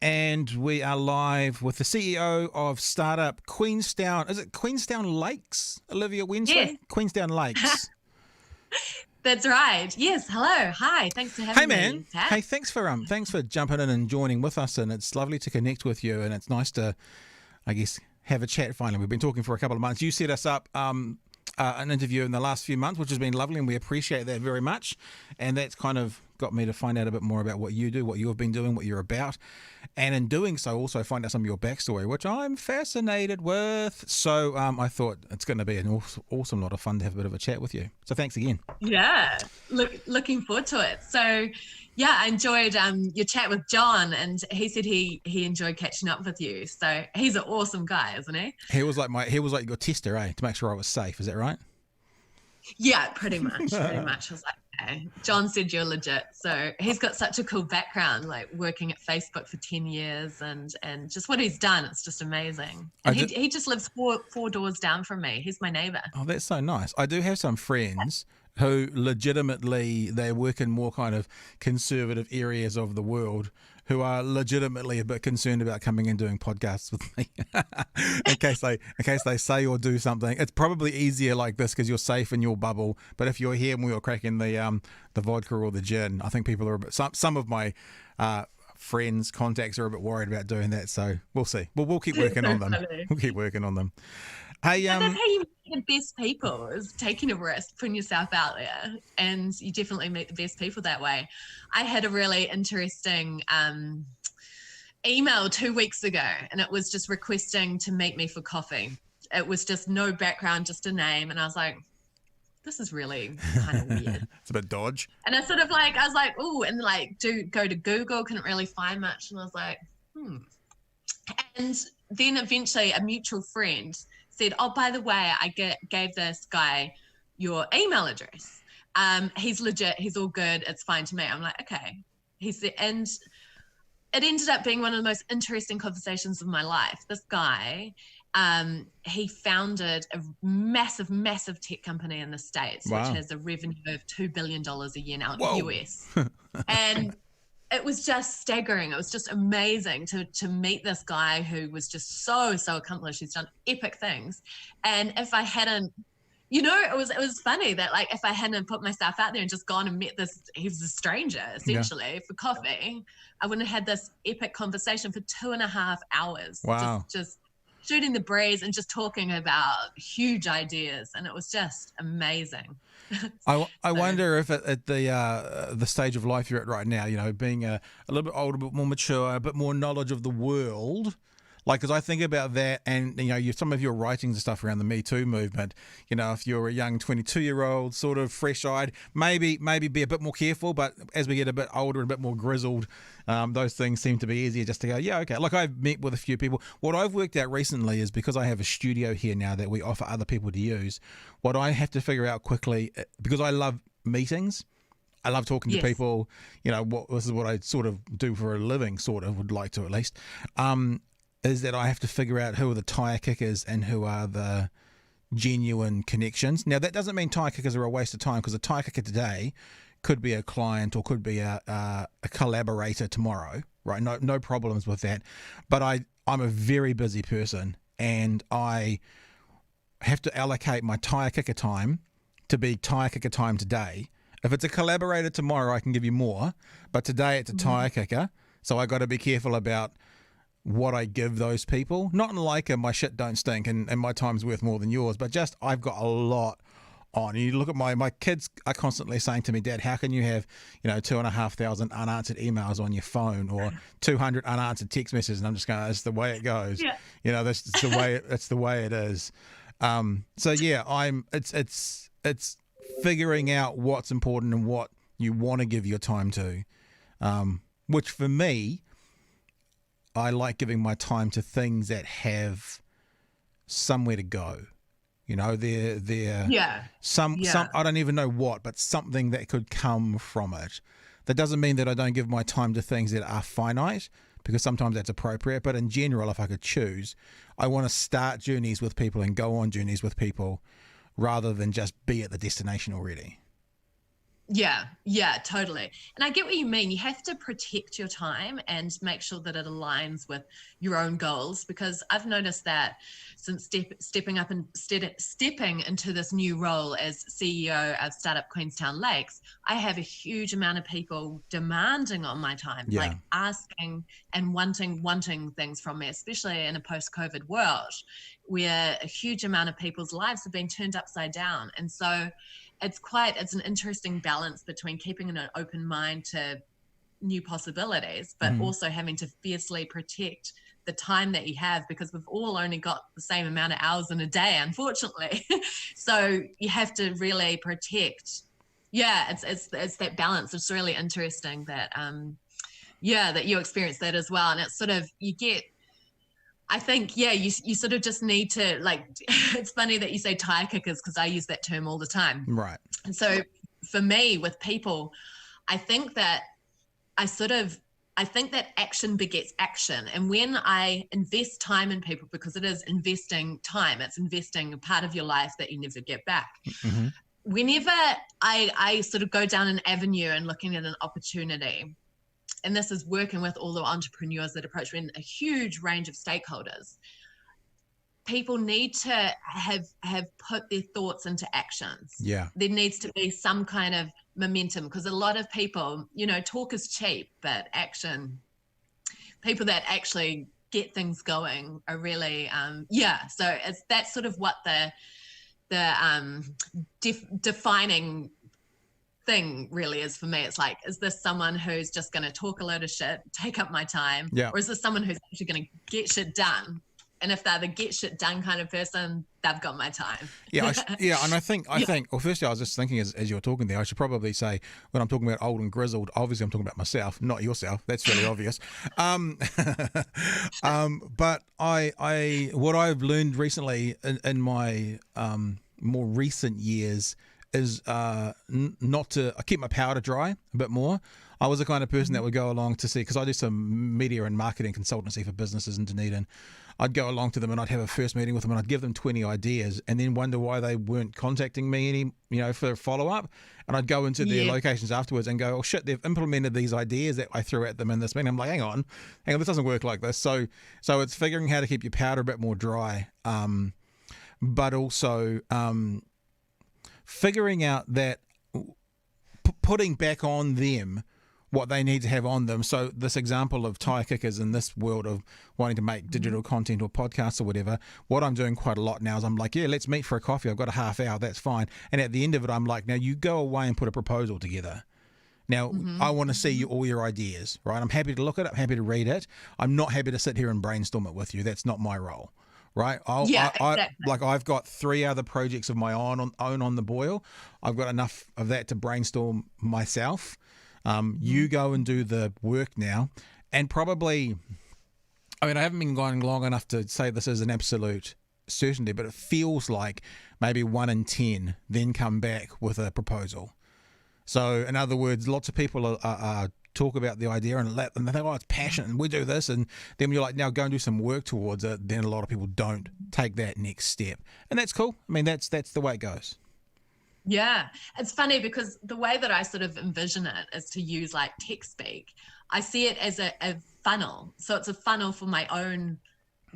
And we are live with the CEO of startup Queenstown. Is it Queenstown Lakes, Olivia Wensley? Yes. Queenstown Lakes. That's right. Yes. Hello. Hi. Thanks for having me. Hey man. Tat. Hey, thanks for jumping in and joining with us, and it's lovely to connect with you, and it's nice to, I guess, have a chat finally. We've been talking for a couple of months. You set us up an interview in the last few months, which has been lovely, and we appreciate that very much. And that's kind of got me to find out a bit more about what you do, what you have been doing, what you're about, and in doing so also find out some of your backstory, which I'm fascinated with. So I thought it's going to be an awesome lot of fun to have a bit of a chat with you. So thanks again. Yeah. Looking forward to it. So yeah, I enjoyed your chat with John, and he said he enjoyed catching up with you. So he's an awesome guy, isn't he? He was like your tester, to make sure I was safe. Is that right? Yeah, pretty much. I was like, okay. John said you're legit. So he's got such a cool background, like working at Facebook for 10 years and just what he's done. It's just amazing. And he just lives four doors down from me. He's my neighbor. Oh, that's so nice. I do have some friends who legitimately, they work in more kind of conservative areas of the world, who are legitimately a bit concerned about coming and doing podcasts with me in case they say or do something. It's probably easier like this because you're safe in your bubble. But if you're here and we were cracking the vodka or the gin, I think people are a bit. Some of my friends, contacts are a bit worried about doing that. So we'll see. We'll keep working on them. Funny. We'll keep working on them. Hey, that's how you meet the best people, is taking a risk, putting yourself out there, and you definitely meet the best people that way. I had a really interesting email 2 weeks ago, and it was just requesting to meet me for coffee. It was just no background, just a name, and I was like, this is really kind of weird. It's a bit dodge. And I was like, oh, and like go to Google, couldn't really find much, and I was like, And then eventually a mutual friend said, oh, by the way, I gave this guy your email address. He's legit. He's all good. It's fine to me. I'm like, okay. And it ended up being one of the most interesting conversations of my life. This guy, he founded a massive, massive tech company in the States, wow, which has a revenue of $2 billion a year now in Whoa. the US. And it was just staggering. It was just amazing to meet this guy who was just so accomplished. He's done epic things. And if I hadn't, it was funny that like if I hadn't put myself out there and just gone and met he was a stranger essentially for coffee, I wouldn't have had this epic conversation for 2.5 hours. Wow. Just shooting the breeze and just talking about huge ideas. And it was just amazing. I wonder if at the stage of life you're at right now, being a little bit older, a bit more mature, a bit more knowledge of the world, like, because I think about that, and some of your writings and stuff around the Me Too movement, if you're a young 22-year-old, sort of fresh-eyed, maybe be a bit more careful. But as we get a bit older and a bit more grizzled, those things seem to be easier just to go, yeah, okay. Like, I've met with a few people. What I've worked out recently is, because I have a studio here now that we offer other people to use, what I have to figure out quickly, because I love meetings, I love talking to people, this is what I sort of do for a living, would like to at least, is that I have to figure out who are the tire kickers and who are the genuine connections. Now, that doesn't mean tire kickers are a waste of time, because a tire kicker today could be a client or could be a collaborator tomorrow, right? No problems with that. But I'm a very busy person, and I have to allocate my tire kicker time to be tire kicker time today. If it's a collaborator tomorrow, I can give you more, but today it's a tire kicker. So I got to be careful about what I give those people. Not in like my shit don't stink and my time's worth more than yours, but just I've got a lot on. You look at my kids are constantly saying to me, Dad, how can you have 2,500 unanswered emails on your phone or 200 unanswered text messages? And I'm just going, that's the way it goes. Yeah. That's the way it is. So yeah, it's figuring out what's important and what you want to give your time to, which for me, I like giving my time to things that have somewhere to go. Some I don't even know what, but something that could come from it. That doesn't mean that I don't give my time to things that are finite, because sometimes that's appropriate. But in general, if I could choose, I want to start journeys with people and go on journeys with people rather than just be at the destination already. Yeah, totally. And I get what you mean. You have to protect your time and make sure that it aligns with your own goals, because I've noticed that since stepping up and stepping into this new role as CEO of Startup Queenstown Lakes, I have a huge amount of people demanding on my time, Yeah. like asking and wanting things from me, especially in a post-COVID world where a huge amount of people's lives have been turned upside down. And so it's an interesting balance between keeping an open mind to new possibilities, but also having to fiercely protect the time that you have, because we've all only got the same amount of hours in a day, unfortunately. So you have to really protect. Yeah, it's that balance. It's really interesting that that you experience that as well. And it's sort of, I think, you sort of just need to, like, it's funny that you say tire kickers, because I use that term all the time. Right. And so for me, with people, I think that action begets action. And when I invest time in people, because it is investing time, it's investing a part of your life that you never get back. Mm-hmm. Whenever I sort of go down an avenue and looking at an opportunity, and this is working with all the entrepreneurs that approach me and a huge range of stakeholders, people need to have put their thoughts into actions. Yeah. There needs to be some kind of momentum, because a lot of people, talk is cheap, but people that actually get things going are really, so that's sort of what the defining thing really is for me. It's like, is this someone who's just going to talk a load of shit, take up my time? Yeah. Or is this someone who's actually going to get shit done? And if they're the get shit done kind of person, they've got my time. And I think, well, firstly, I was just thinking as you were talking there, I should probably say, when I'm talking about old and grizzled, obviously I'm talking about myself, not yourself. That's really obvious. But what I've learned recently in my more recent years is not to keep my powder dry a bit more. I was the kind of person that would go along to see, because I do some media and marketing consultancy for businesses in Dunedin. I'd go along to them and I'd have a first meeting with them and I'd give them 20 ideas and then wonder why they weren't contacting me for follow-up. And I'd go into their locations afterwards and go, oh shit, they've implemented these ideas that I threw at them in this meeting. I'm like, hang on, this doesn't work like this. So it's figuring how to keep your powder a bit more dry, but also figuring out that putting back on them what they need to have on them. So this example of tire kickers in this world of wanting to make digital content or podcasts or whatever, what I'm doing quite a lot now is I'm like, let's meet for a coffee. I've got a half hour. That's fine. And at the end of it, I'm like, now you go away and put a proposal together. Now, I want to see all your ideas, right? I'm happy to look at it. I'm happy to read it. I'm not happy to sit here and brainstorm it with you. That's not my role. Right. Exactly. I've got 3 other projects of my own on the boil. I've got enough of that to brainstorm myself. You go and do the work now, and probably, I haven't been going long enough to say this is an absolute certainty, but it feels like maybe 1 in 10 then come back with a proposal. So in other words, lots of people are talk about the idea and they think, oh, it's passion and we do this, and then when you're like, now go and do some work towards it, then a lot of people don't take that next step, and that's cool. That's the way it goes. Yeah, it's funny because the way that I sort of envision it is to use like tech speak. I see it as a funnel. So it's a funnel for my own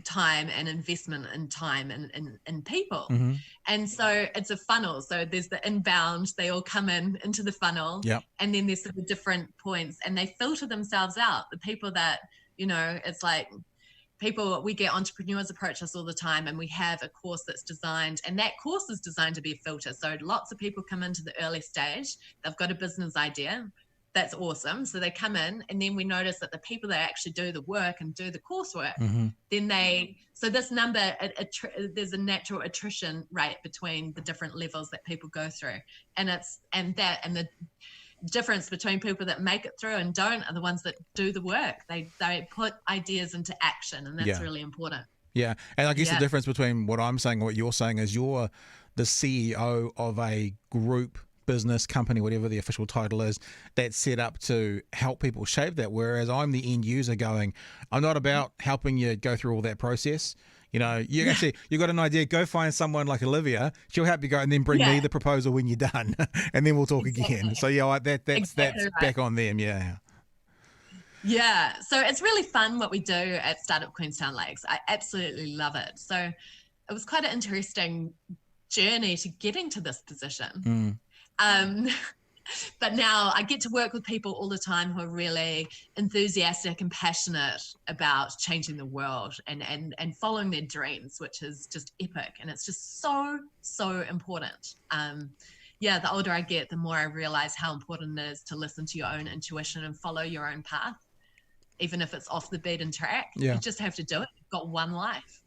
time and investment in time and people. And so it's a funnel. So there's the inbound, they all come into the funnel. Yep. And then there's sort of different points and they filter themselves out. The people that, it's like, we get entrepreneurs approach us all the time, and we have a course that's designed, and that course is designed to be a filter. So lots of people come into the early stage, they've got a business idea. That's awesome. So they come in, and then we notice that the people that actually do the work and do the coursework, then so this number, there's a natural attrition rate between the different levels that people go through. And the difference between people that make it through and don't are the ones that do the work. They put ideas into action, and that's really important. Yeah. And I guess the difference between what I'm saying and what you're saying is you're the CEO of a group, business, company, whatever the official title is, that's set up to help people shape that. Whereas I'm the end user going, I'm not about helping you go through all that process. You know, you got an idea, go find someone like Olivia. She'll help you go and then bring me the proposal when you're done and then we'll talk again. So yeah, that's right. back on them. Yeah. Yeah. So it's really fun what we do at Startup Queenstown Lakes. I absolutely love it. So it was quite an interesting journey to getting to this position. But now I get to work with people all the time who are really enthusiastic and passionate about changing the world and following their dreams, which is just epic. And it's just so important. The older I get, the more I realize how important it is to listen to your own intuition and follow your own path, even if it's off the beaten track. Yeah. You just have to do it. You've got one life.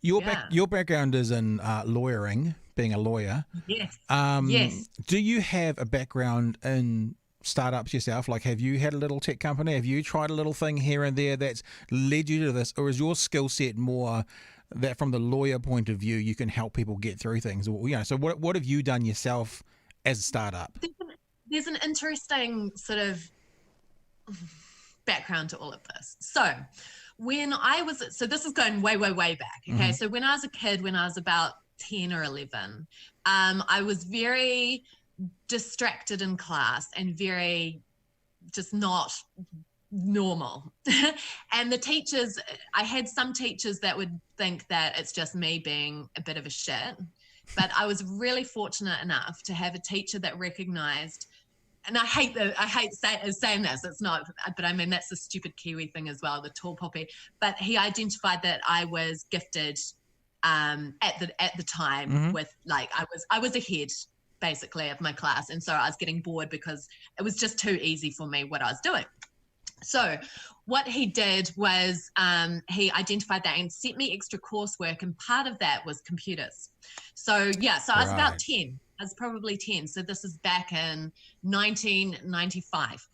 Your background is in lawyering, being a lawyer. Yes. Yes. Do you have a background in startups yourself? Like, have you had a little tech company? Have you tried a little thing here and there that's led you to this? Or is your skill set more that from the lawyer point of view, you can help people get through things? Or, you know, so what have you done yourself as a startup? There's an interesting sort of background to all of this. So this is going way back. Okay. So when I was a kid, when I was about 10 or 11, I was very distracted in class and very just not normal. And the teachers, I had some teachers that would think that it's just me being a bit of a shit, but I was really fortunate enough to have a teacher that recognized, and I hate saying this, it's not, but I mean, that's the stupid Kiwi thing as well, the tall poppy. But he identified that I was gifted at the time with, like, I was ahead basically of my class. And so I was getting bored because it was just too easy for me what I was doing. So what he did was he identified that and sent me extra coursework, and part of that was computers. So I was about 10. I was probably 10. So this is back in 1995.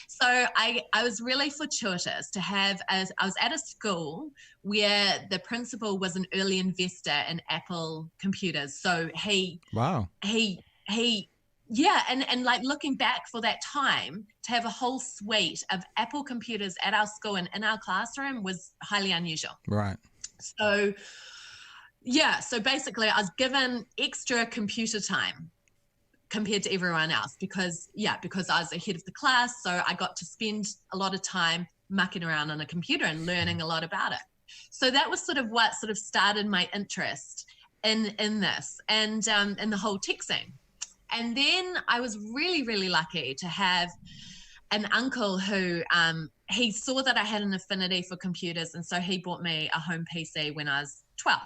So I was really fortuitous to have, I was at a school where the principal was an early investor in Apple computers. So and like looking back for that time, to have a whole suite of Apple computers at our school and in our classroom was highly unusual. Right. So basically I was given extra computer time compared to everyone else because I was ahead of the class. So I got to spend a lot of time mucking around on a computer and learning a lot about it. So that was sort of what sort of started my interest in this and in the whole tech scene. And then I was really, really lucky to have an uncle who he saw that I had an affinity for computers. And so he bought me a home PC when I was 12.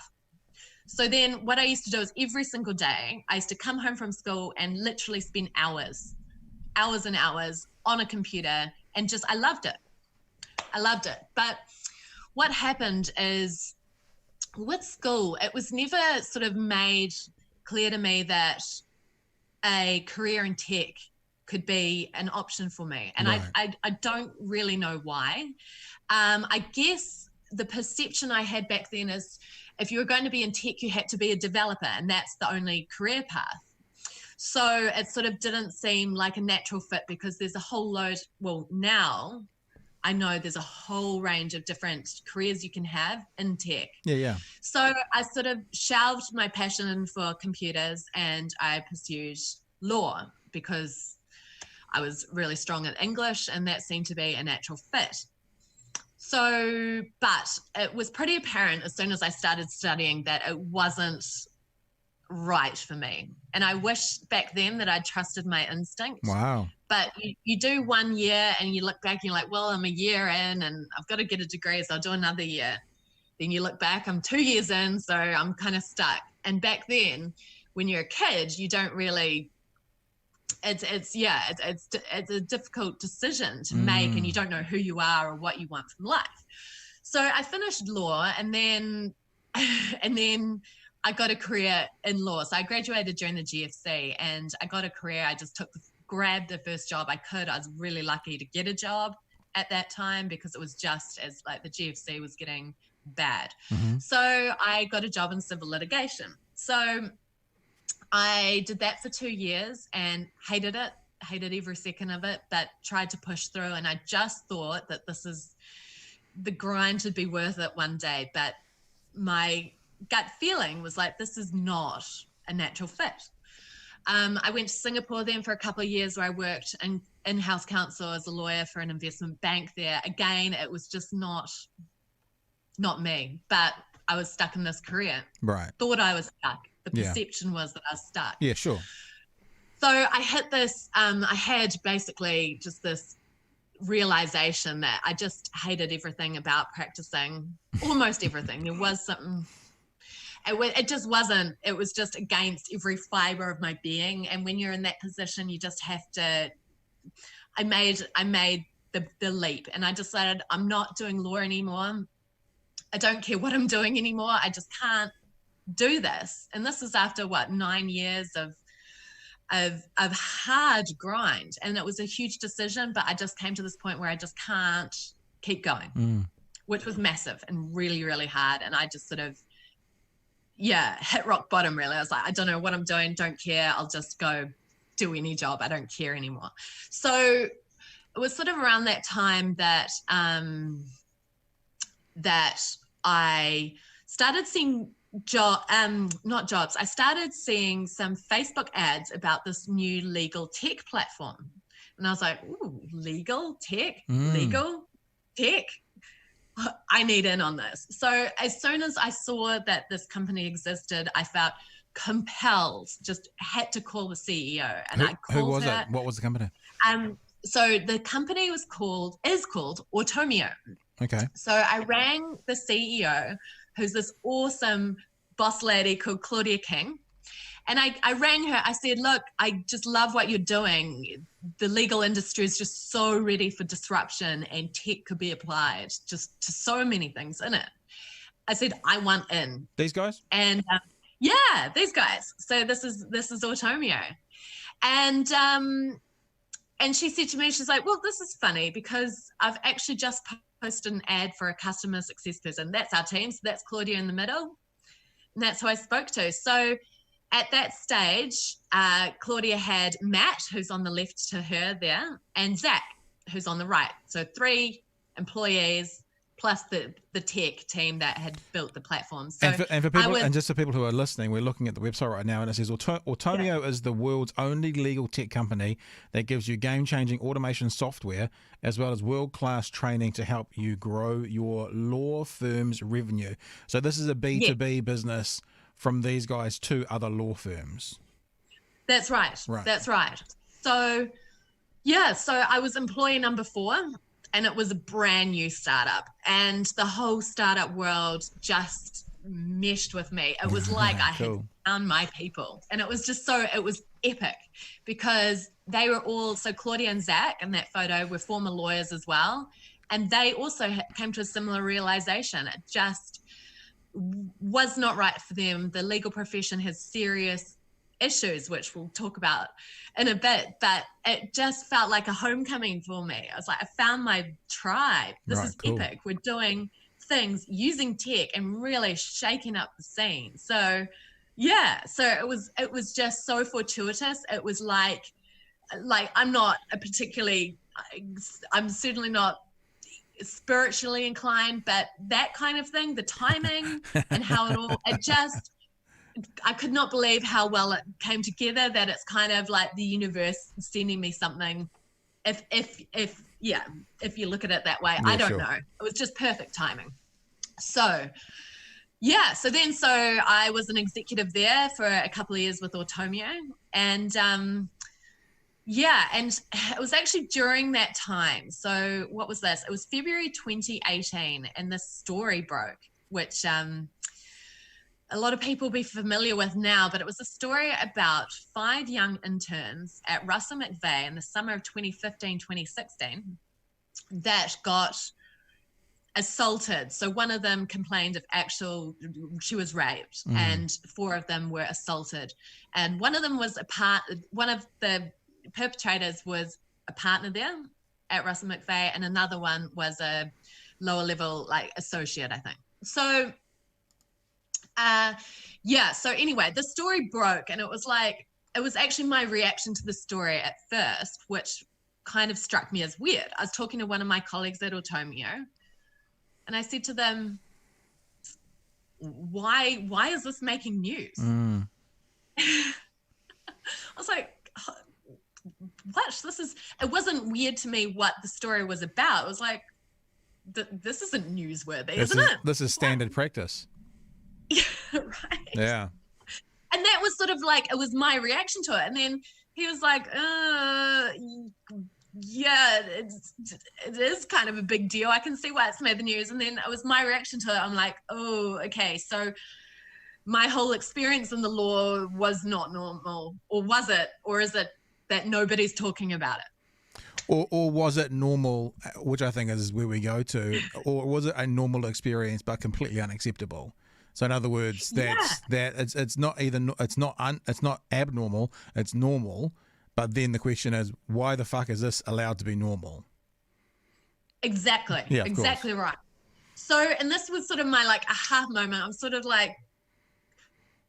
So then what I used to do is every single day, I used to come home from school and literally spend hours and hours on a computer, and I loved it. But what happened is with school, it was never sort of made clear to me that a career in tech could be an option for me. And right. I don't really know why. I guess the perception I had back then is if you were going to be in tech, you had to be a developer, and that's the only career path. So it sort of didn't seem like a natural fit because there's a whole load, well, now I know there's a whole range of different careers you can have in tech. Yeah. So I sort of shelved my passion for computers and I pursued law because I was really strong at English and that seemed to be a natural fit. So, but it was pretty apparent as soon as I started studying that it wasn't right for me. And I wish back then that I'd trusted my instinct. Wow. But you do 1 year and you look back and you're like, well, I'm a year in and I've got to get a degree, so I'll do another year. Then you look back, I'm 2 years in, so I'm kind of stuck. And back then, when you're a kid, you don't really, it's a difficult decision to make and you don't know who you are or what you want from life. So I finished law and then I got a career in law. So I graduated during the GFC and I got a career. I just grabbed the first job I could. I was really lucky to get a job at that time because it was just as like the GFC was getting bad. Mm-hmm. So I got a job in civil litigation. So I did that for 2 years and hated every second of it, but tried to push through. And I just thought that the grind would be worth it one day. But my gut feeling was like, this is not a natural fit. I went to Singapore then for a couple of years where I worked in-house counsel as a lawyer for an investment bank there. Again, it was just not me, but I was stuck in this career. Right. Thought I was stuck. The perception was that I was stuck. Yeah, sure. So I hit this, I had basically just this realization that I just hated everything about practicing, almost everything. There was something, it just wasn't, it was just against every fiber of my being. And when you're in that position, you just have to, I made the leap, and I decided I'm not doing law anymore. I don't care what I'm doing anymore. I just can't do this. And this is after 9 years of hard grind. And it was a huge decision, but I just came to this point where I just can't keep going, which was massive and really, really hard. And I just sort of, hit rock bottom really. I was like, I don't know what I'm doing. Don't care. I'll just go do any job. I don't care anymore. So it was sort of around that time that, that I started seeing I started seeing some Facebook ads about this new legal tech platform. And I was like, ooh, legal tech. I need in on this. So as soon as I saw that this company existed, I felt compelled, just had to call the CEO. And I called who was her. it? What was the company? So the company is called Tonio. Okay. So I rang the CEO, who's this awesome boss lady called Claudia King. And I rang her. I said, look, I just love what you're doing. The legal industry is just so ready for disruption, and tech could be applied just to so many things in it. I said, I want in. These guys? And these guys. So this is Tonio. And she said to me, she's like, well, this is funny because I've actually just posted an ad for a customer success person. That's our team. So that's Claudia in the middle. And that's who I spoke to. So at that stage, Claudia had Matt, who's on the left to her there, and Zach, who's on the right. So 3 employees plus the tech team that had built the platform. So and for people, and just for people who are listening, we're looking at the website right now, and it says Tonio is the world's only legal tech company that gives you game-changing automation software as well as world-class training to help you grow your law firm's revenue. So this is a B2B business from these guys to other law firms. That's right. That's right. So, so I was employee number 4. And it was a brand new startup, and the whole startup world just meshed with me. It was like I had found my people, and it was just it was epic because they were all, so Claudia and Zach in that photo were former lawyers as well. And they also came to a similar realization. It just was not right for them. The legal profession has serious issues, which we'll talk about in a bit, but it just felt like a homecoming for me. I was like, I found my tribe. This is epic. We're doing things using tech and really shaking up the scene. So so it was just so fortuitous. It was like I'm certainly not spiritually inclined, but that kind of thing, the timing and how I could not believe how well it came together, that it's kind of like the universe sending me something. If you look at it that way, I don't know. It was just perfect timing. So I was an executive there for a couple of years with Tonio. And and it was actually during that time. So what was this? It was February 2018, and this story broke, which a lot of people will be familiar with now, but it was a story about 5 young interns at Russell McVeigh in the summer of 2015, 2016 that got assaulted. So one of them complained of she was raped, and 4 of them were assaulted. And one of them was one of the perpetrators was a partner there at Russell McVeigh, and another one was a lower level, associate, I think. So so anyway, the story broke, and it was actually my reaction to the story at first, which kind of struck me as weird. I was talking to one of my colleagues at Tonio, and I said to them, why is this making news? I was like, what? It wasn't weird to me what the story was about. It was like, this isn't newsworthy, isn't it? This is standard practice. Yeah, right. Yeah. And that was sort of like, it was my reaction to it. And then he was like, yeah, it is kind of a big deal. I can see why it's made the news. And then it was my reaction to it. I'm like, oh, okay. So my whole experience in the law was not normal, or was it? Or is it that nobody's talking about it? Or was it normal, which I think is where we go to, or was it a normal experience but completely unacceptable? So in other words, it's not abnormal, it's normal, but then the question is, why the fuck is this allowed to be normal? Exactly. Yeah, exactly right. So, and this was sort of my like aha moment. I'm sort of like,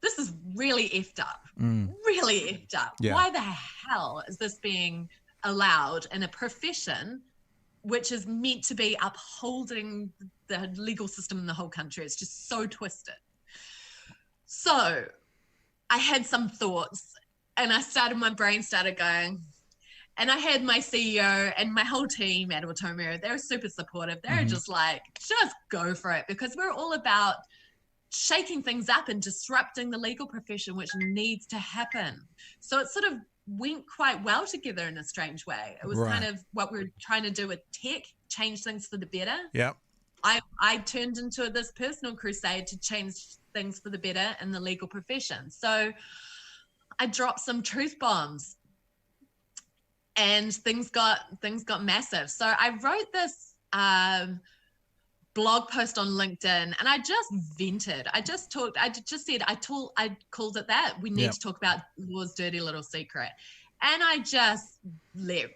this is really effed up. Really effed up. Yeah. Why the hell is this being allowed in a profession which is meant to be upholding the legal system in the whole country? It's just so twisted. So I had some thoughts, and my brain started going, and I had my CEO and my whole team at Tonio. They were super supportive. They were just like, just go for it, because we're all about shaking things up and disrupting the legal profession, which needs to happen. So it sort of went quite well together in a strange way. It was kind of what we were trying to do with tech, change things for the better. Yeah. I turned into this personal crusade to change things for the better in the legal profession. So I dropped some truth bombs, and things got massive. So I wrote this blog post on LinkedIn, and I just vented. I just said, I called it that. We need to talk about law's dirty little secret. And I just let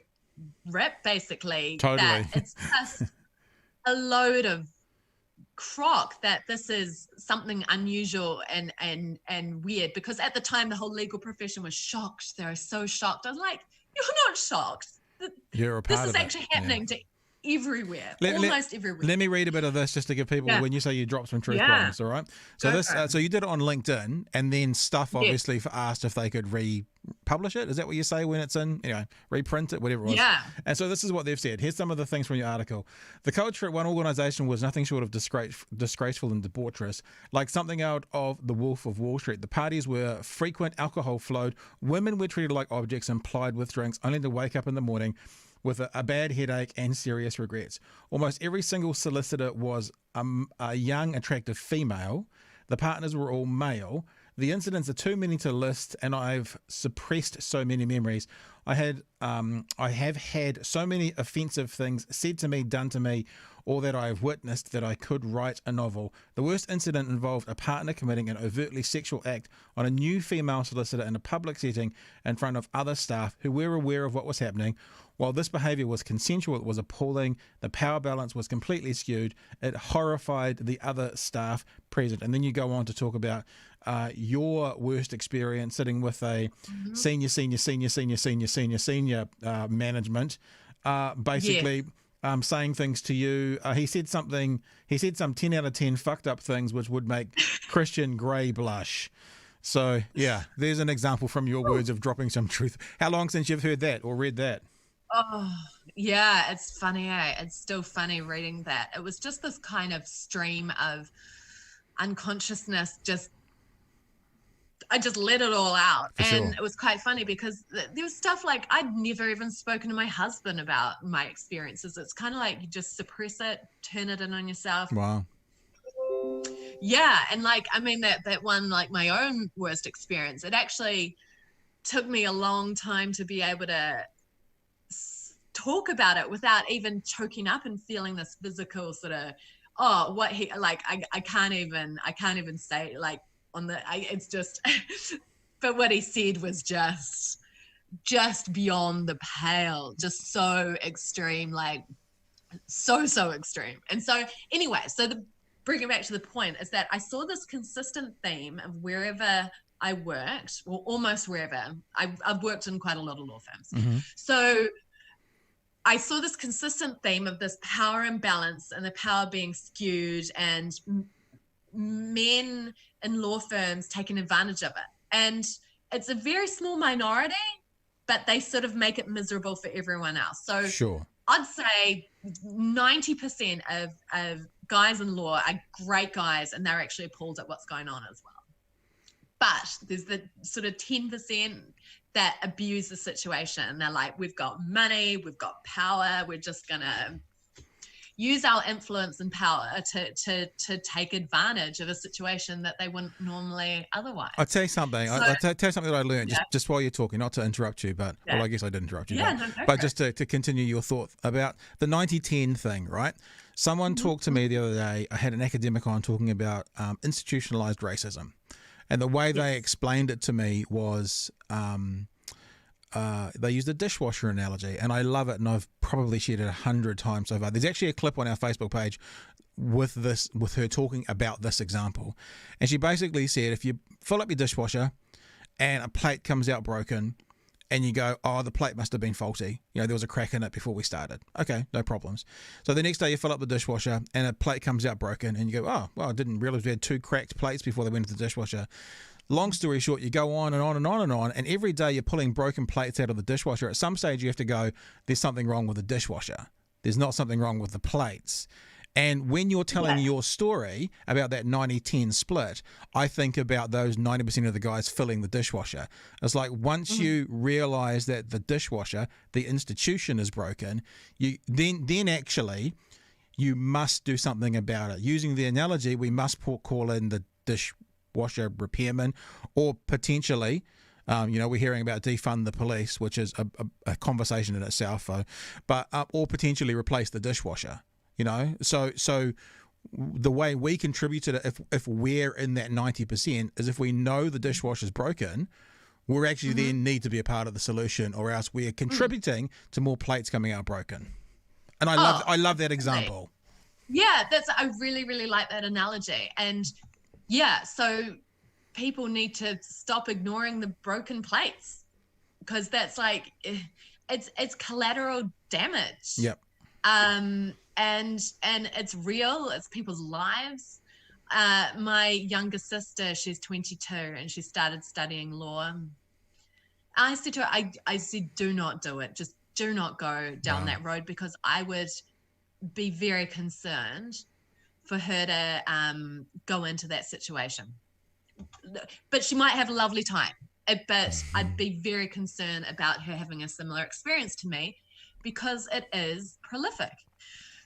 rip, basically. Totally. That it's just a load of crock, that this is something unusual and weird, because at the time the whole legal profession was shocked. They were so shocked. I was like, you're not shocked. You're a part this of is actually happening to everywhere, almost everywhere. Let me read a bit of this just to give people, when you say you dropped some truth bombs, all right? So so you did it on LinkedIn, and then Stuff obviously asked if they could republish it. Is that what you say when it's in, reprint it, whatever it was? Yeah. And so this is what they've said. Here's some of the things from your article. The culture at one organisation was nothing short of disgraceful and debaucherous, like something out of The Wolf of Wall Street. The parties were frequent, alcohol flowed, women were treated like objects and plied with drinks, only to wake up in the morning with a bad headache and serious regrets. Almost every single solicitor was a young, attractive female. The partners were all male. The incidents are too many to list, and I've suppressed so many memories. I have had so many offensive things said to me, done to me, or that I have witnessed, that I could write a novel. The worst incident involved a partner committing an overtly sexual act on a new female solicitor in a public setting in front of other staff who were aware of what was happening. While this behaviour was consensual, it was appalling. The power balance was completely skewed. It horrified the other staff present. And then you go on to talk about your worst experience sitting with a senior management, basically saying things to you. He said some 10 out of 10 fucked up things which would make Christian Grey blush. So, yeah, there's an example from your words of dropping some truth. How long since you've heard that or read that? Oh, yeah, it's funny, It's still funny reading that. It was just this kind of stream of unconsciousness. I just let it all out. And it was quite funny because there was stuff like I'd never even spoken to my husband about my experiences. It's kind of like you just suppress it, turn it in on yourself. Wow. Yeah. And that one, like my own worst experience, it actually took me a long time to be able to talk about it without even choking up and feeling this physical sort of, I can't even say it's just, but what he said was just beyond the pale, just so extreme, like so extreme. And so anyway, bringing back to the point is that I saw this consistent theme of wherever I worked, or almost wherever. I've worked in quite a lot of law firms. So I saw this consistent theme of this power imbalance and the power being skewed and men in law firms taking advantage of it. And it's a very small minority, but they sort of make it miserable for everyone else. So Sure. I'd say 90% of guys in law are great guys, and they're actually appalled at what's going on as well. But there's the sort of 10% that abuse the situation. They're like, we've got money, we've got power, we're just going to use our influence and power to take advantage of a situation that they wouldn't normally otherwise. I'll tell you something. So, I'll tell you something that I learned yeah. just while you're talking, not to interrupt you, but well, I guess I did interrupt you. Yeah, but just to continue your thought about the 90-10 thing, right? Someone talked to me the other day. I had an academic on talking about institutionalized racism. And the way they explained it to me was they used a dishwasher analogy, and I love it, and I've probably shared it 100 times so far. There's actually a clip on our Facebook page with her talking about this example. And she basically said, if you fill up your dishwasher and a plate comes out broken, and you go, oh, the plate must have been faulty. You know, there was a crack in it before we started. Okay, no problems. So the next day you fill up the dishwasher and a plate comes out broken, and you go, oh, well, I didn't realize we had 2 cracked plates before they went into the dishwasher. Long story short, you go on and on and on and on, and every day you're pulling broken plates out of the dishwasher. At some stage you have to go, there's something wrong with the dishwasher. There's not something wrong with the plates. And when you're telling your story about that 90-10 split, I think about those 90% of the guys filling the dishwasher. It's like once you realize that the dishwasher, the institution is broken, you then actually you must do something about it. Using the analogy, we must call in the dishwasher repairman, or potentially, we're hearing about defund the police, which is a conversation in itself, but or potentially replace the dishwasher. You know, so the way we contribute to it, if we're in that 90%, is if we know the dishwasher's broken, we're actually then need to be a part of the solution, or else we're contributing to more plates coming out broken. And I love that example. Yeah, I really, really like that analogy. And yeah, so people need to stop ignoring the broken plates, because that's like, it's collateral damage. Yep. And it's real. It's people's lives. My younger sister, she's 22, and she started studying law. I said to her, I said, do not do it. Just do not go down that road, because I would be very concerned for her to go into that situation. But she might have a lovely time. But I'd be very concerned about her having a similar experience to me, because it is prolific.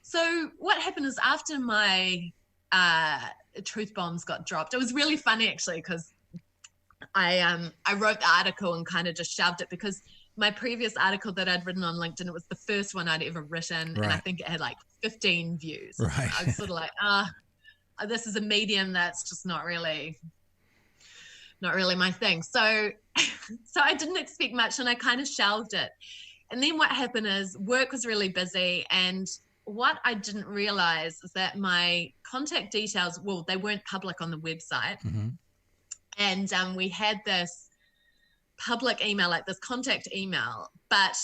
So what happened is, after my truth bombs got dropped, it was really funny actually, because I wrote the article and kind of just shoved it, because my previous article that I'd written on LinkedIn, it was the first one I'd ever written, and I think it had like 15 views. Right. I was sort of like, this is a medium that's just not really my thing. So I didn't expect much, and I kind of shelved it. And then what happened is, work was really busy, and what I didn't realize is that my contact details, well, they weren't public on the website. And we had this public email, like this contact email, but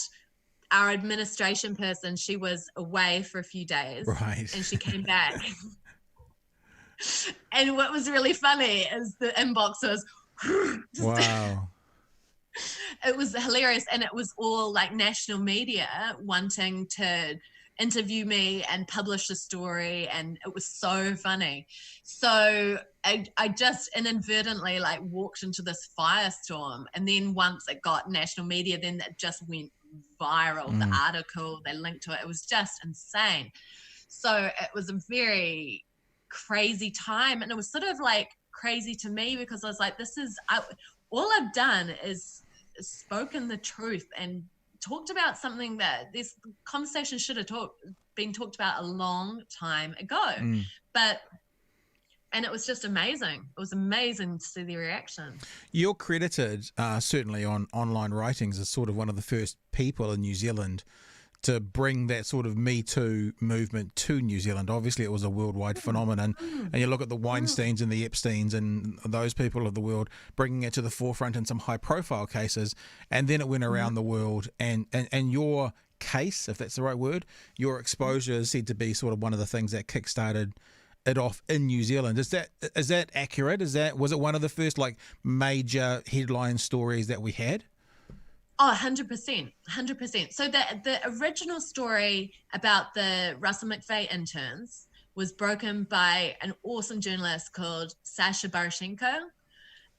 our administration person, she was away for a few days. Right. And she came back. And what was really funny is the inbox was, wow. It was hilarious. And it was all like national media wanting to interview me and publish a story, and it was so funny. So I just inadvertently like walked into this firestorm, and then once it got national media, then it just went viral. The article, they linked to it. It was just insane. So it was a very crazy time, and it was sort of like crazy to me, because I was like, all I've done is spoken the truth and talked about something that this conversation should have been talked about a long time ago. And it was just amazing. It was amazing to see the reaction. You're credited certainly on online writings as sort of one of the first people in New Zealand to bring that sort of Me Too movement to New Zealand. Obviously, it was a worldwide phenomenon. And you look at the Weinsteins and the Epsteins and those people of the world bringing it to the forefront in some high-profile cases, and then it went around the world. And your case, if that's the right word, your exposure is said to be sort of one of the things that kick-started it off in New Zealand. Is that accurate? Was it one of the first like major headline stories that we had? Oh, 100%, 100%. So the original story about the Russell McVeigh interns was broken by an awesome journalist called Sasha Barashenko.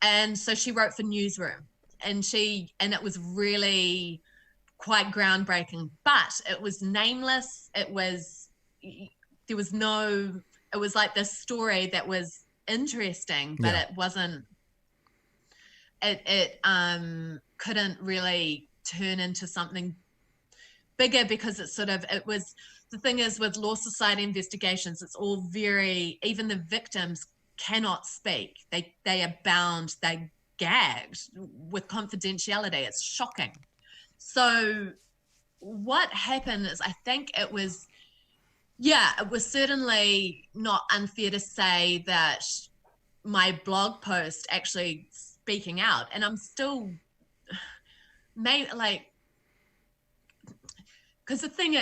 And so she wrote for Newsroom, and it was really quite groundbreaking, but it was nameless. It was like this story that was interesting, but it wasn't, it couldn't really turn into something bigger because the thing is with Law Society investigations, it's all even the victims cannot speak. They are bound, they gagged with confidentiality. It's shocking. So what happened is, I think it was certainly not unfair to say that my blog post actually speaking out, and I'm still because the thing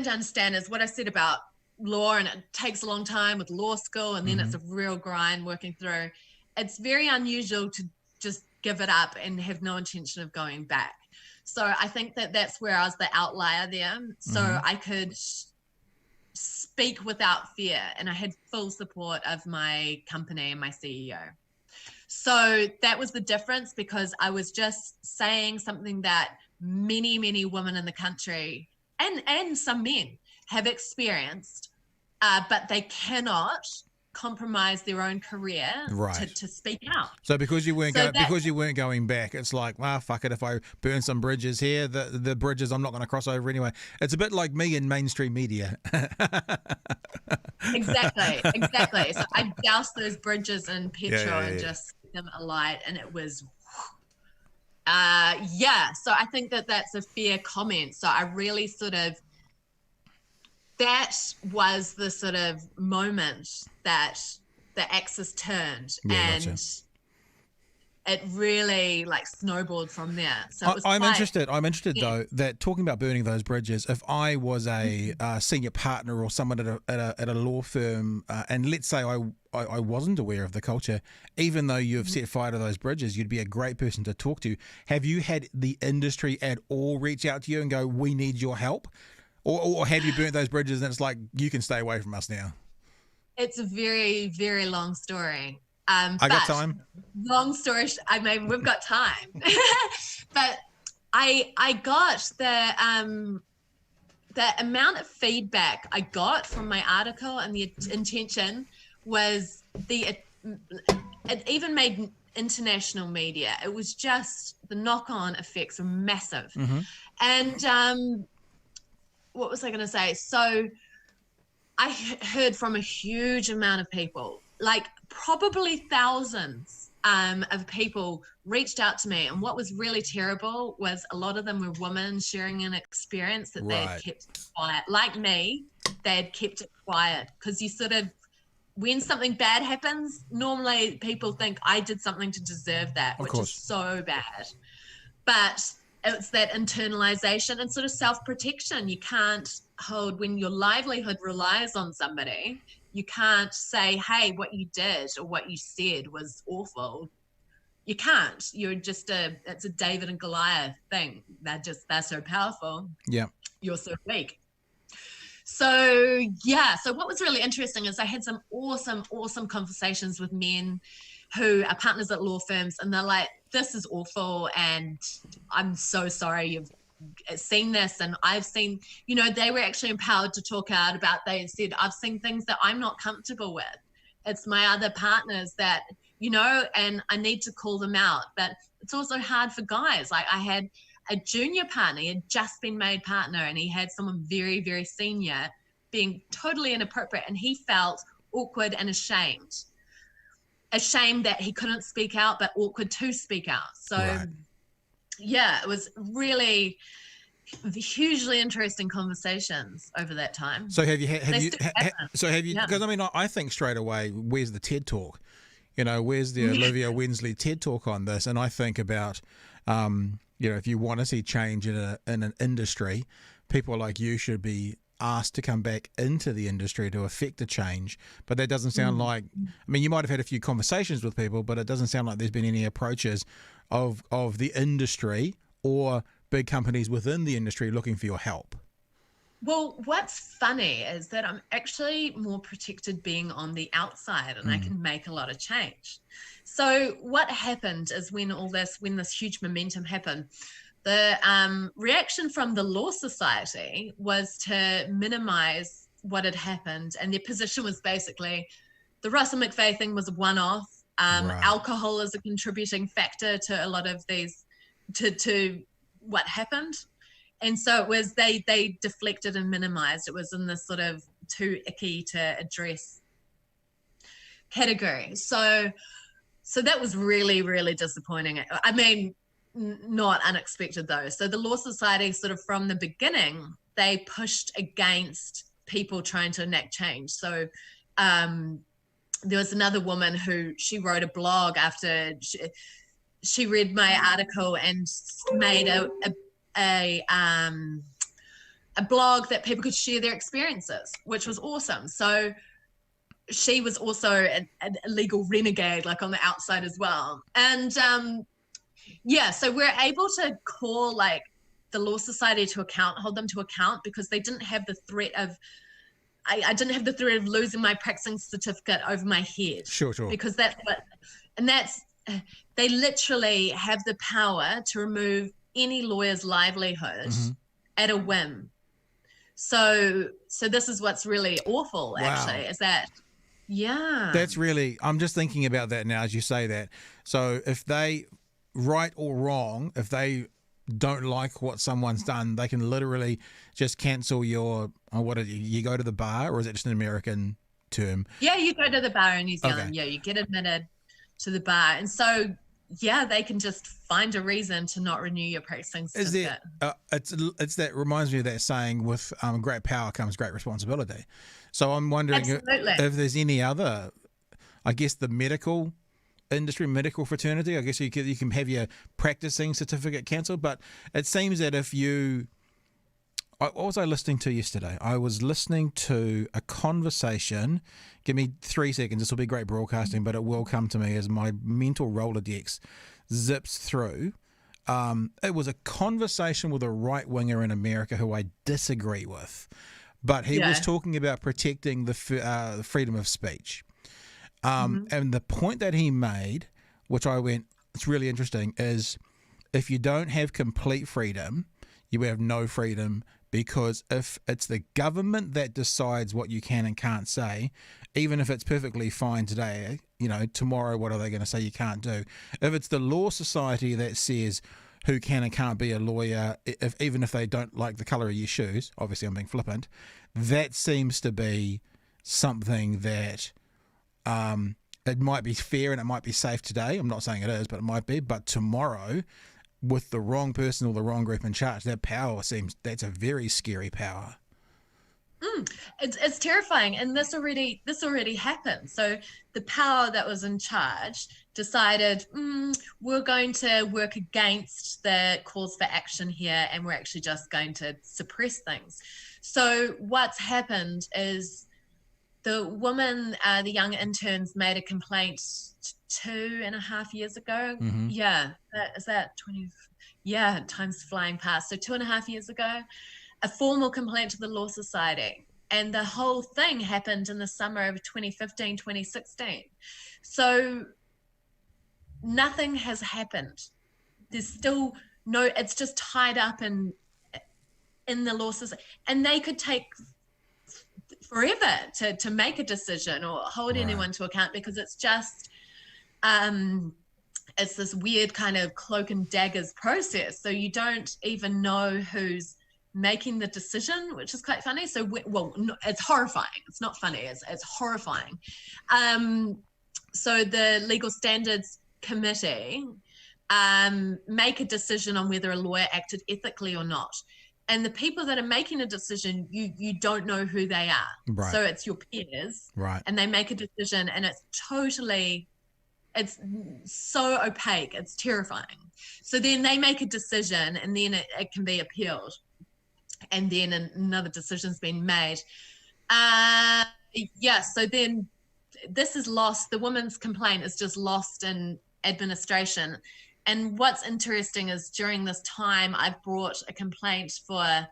to understand is what I said about law, and it takes a long time with law school, and then it's a real grind working through. It's very unusual to just give it up and have no intention of going back. So I think that's where I was the outlier there. So I could speak without fear, and I had full support of my company and my CEO. So that was the difference, because I was just saying something that many, many women in the country and some men have experienced, but they cannot compromise their own career to speak out. So because you weren't going back, it's like, fuck it, if I burn some bridges here, the bridges I'm not going to cross over anyway. It's a bit like me in mainstream media. Exactly. So I doused those bridges in petrol and just set them alight, and it was so I think that's a fair comment. So I really that was the sort of moment that the axis turned, and it really snowballed from there. So I'm interested though, that talking about burning those bridges, if I was a senior partner or someone at a law firm, and let's say I wasn't aware of the culture, even though you've set fire to those bridges, you'd be a great person to talk to. Have you had the industry at all reach out to you and go, we need your help? Or have you burnt those bridges and it's like, you can stay away from us now? It's a very, very long story. I got time. Long story. We've got time. But I got the amount of feedback I got from my article, and the intention was it even made international media. It was just the knock-on effects were massive. And what was I going to say? So I heard from a huge amount of people, probably thousands of people reached out to me. And what was really terrible was a lot of them were women sharing an experience that they had kept quiet. Like me, they had kept it quiet, because you when something bad happens, normally people think I did something to deserve that, which is so bad. But it's that internalization and self-protection. You can't hold, when your livelihood relies on somebody, you can't say, hey, what you did or what you said was awful. You can't. You're just it's a David and Goliath thing. They're so powerful. Yeah. You're so weak. So what was really interesting is I had some awesome conversations with men who are partners at law firms, and they're like, this is awful, and I'm so sorry you've seen this. And I've seen, they were actually empowered to talk out about, they said, I've seen things that I'm not comfortable with. It's my other partners that, and I need to call them out. But it's also hard for guys. I had a junior partner, he had just been made partner, and he had someone very, very senior being totally inappropriate, and he felt awkward and ashamed that he couldn't speak out, but awkward to speak out. So it was really hugely interesting conversations over that time. So have you because I think straight away, where's the TED Talk? Where's the Olivia Wensley TED Talk on this? And I think about if you want to see change in an industry, people like you should be asked to come back into the industry to affect a change. But that doesn't sound like, I mean, you might have had a few conversations with people, but it doesn't sound like there's been any approaches of the industry or big companies within the industry looking for your help. Well, what's funny is that I'm actually more protected being on the outside, and I can make a lot of change. So what happened is when this huge momentum happened, the reaction from the Law Society was to minimize what had happened. And their position was basically the Russell McVeigh thing was a one-off. Right. Alcohol is a contributing factor to a lot of these, to what happened. And so it was, they deflected and minimized. It was in this sort of too icky to address category. So that was really, really disappointing. I mean, not unexpected though. So the Law Society sort of from the beginning, they pushed against people trying to enact change. So there was another woman who, she wrote a blog after she read my article and made a blog that people could share their experiences, which was awesome. So she was also a legal renegade, like on the outside as well. And yeah, so we're able to call like the Law Society to account, hold them to account, because they didn't have the threat of, I didn't have the threat of losing my practicing certificate over my head. Sure. Because they literally have the power to remove any lawyer's livelihood at a whim. So this is what's really awful, actually, is that, yeah. That's really, I'm just thinking about that now as you say that. So if they, right or wrong, if they don't like what someone's done, they can literally just cancel your, you go to the bar, or is it just an American term? Yeah, you go to the bar in New Zealand. Okay. Yeah, you get admitted to the bar. And so, yeah, they can just find a reason to not renew your practicing certificate. It's that reminds me of that saying, with great power comes great responsibility. So I'm wondering if there's any other, I guess the medical industry, medical fraternity, I guess you can have your practicing certificate cancelled, but it seems that if you, what was I listening to yesterday? I was listening to a conversation. Give me 3 seconds. This will be great broadcasting, but it will come to me as my mental Rolodex zips through. It was a conversation with a right-winger in America who I disagree with, but he was talking about protecting the freedom of speech. And the point that he made, which I went, it's really interesting, is if you don't have complete freedom, you have no freedom, because if it's the government that decides what you can and can't say, even if it's perfectly fine today, tomorrow what are they going to say you can't do? If it's the Law Society that says who can and can't be a lawyer, even if they don't like the colour of your shoes, obviously I'm being flippant, that seems to be something that it might be fair and it might be safe today. I'm not saying it is, but it might be. But tomorrow, with the wrong person or the wrong group in charge, that power that's a very scary power. It's terrifying, and this already happened. So the power that was in charge decided we're going to work against the calls for action here, and we're actually just going to suppress things. So what's happened is the woman, the young interns, made a complaint 2.5 years ago. Yeah, is that 20? Yeah, time's flying past. So 2.5 years ago, a formal complaint to the Law Society. And the whole thing happened in the summer of 2015, 2016. So nothing has happened. There's still it's just tied up in the Law Society. And they could take forever to make a decision or hold anyone to account, because it's just it's this weird kind of cloak and daggers process. So you don't even know who's making the decision, which is quite funny. So, it's horrifying. It's not funny. It's horrifying. So the Legal Standards Committee make a decision on whether a lawyer acted ethically or not. And the people that are making a decision, you don't know who they are. Right. So it's your peers. Right. And they make a decision, and it's so opaque. It's terrifying. So then they make a decision, and then it can be appealed. and then another decision's been made. So then this is lost. The woman's complaint is just lost in administration. And what's interesting is during this time, I've brought a complaint for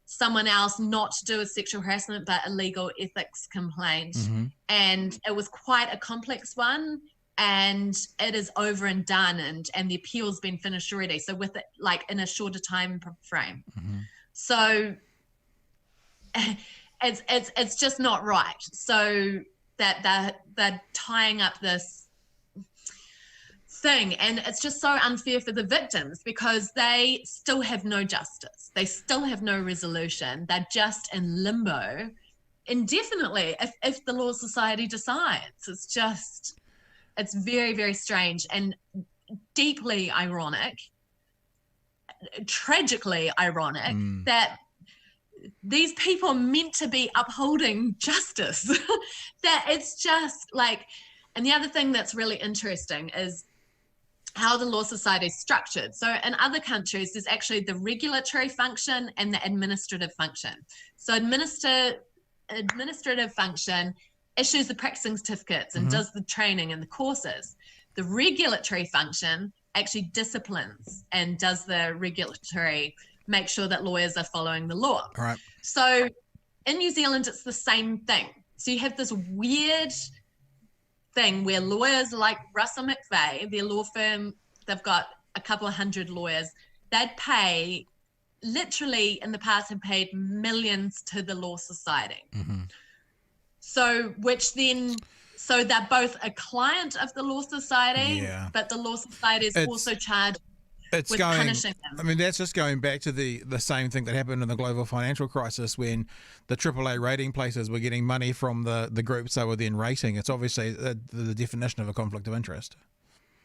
someone else not to do with sexual harassment, but a legal ethics complaint. Mm-hmm. And it was quite a complex one. And it is over and done, and the appeal's been finished already. So with it, like in a shorter time frame. Mm-hmm. So it's just not right. So that they're tying up this thing, and it's just so unfair for the victims because they still have no justice. They still have no resolution. They're just in limbo indefinitely if the Law Society decides. It's very, very strange and deeply ironic, tragically ironic that these people are meant to be upholding justice. That it's just like, and the other thing that's really interesting is how the Law Society is structured. So in other countries, there's actually the regulatory function and the administrative function. So administrative function issues the practicing certificates and does the training and the courses. The regulatory function actually disciplines and does the regulatory, make sure that lawyers are following the law. All right. So in New Zealand, it's the same thing. So you have this weird thing where lawyers like Russell McVeigh, their law firm, they've got a couple of hundred lawyers, they'd pay, literally in the past have paid millions to the Law Society. Mm-hmm. So they're both a client of the Law Society, but the Law Society is also charged with punishing them. I mean, that's just going back to the same thing that happened in the global financial crisis when the AAA rating places were getting money from the groups they were then rating. It's obviously the definition of a conflict of interest.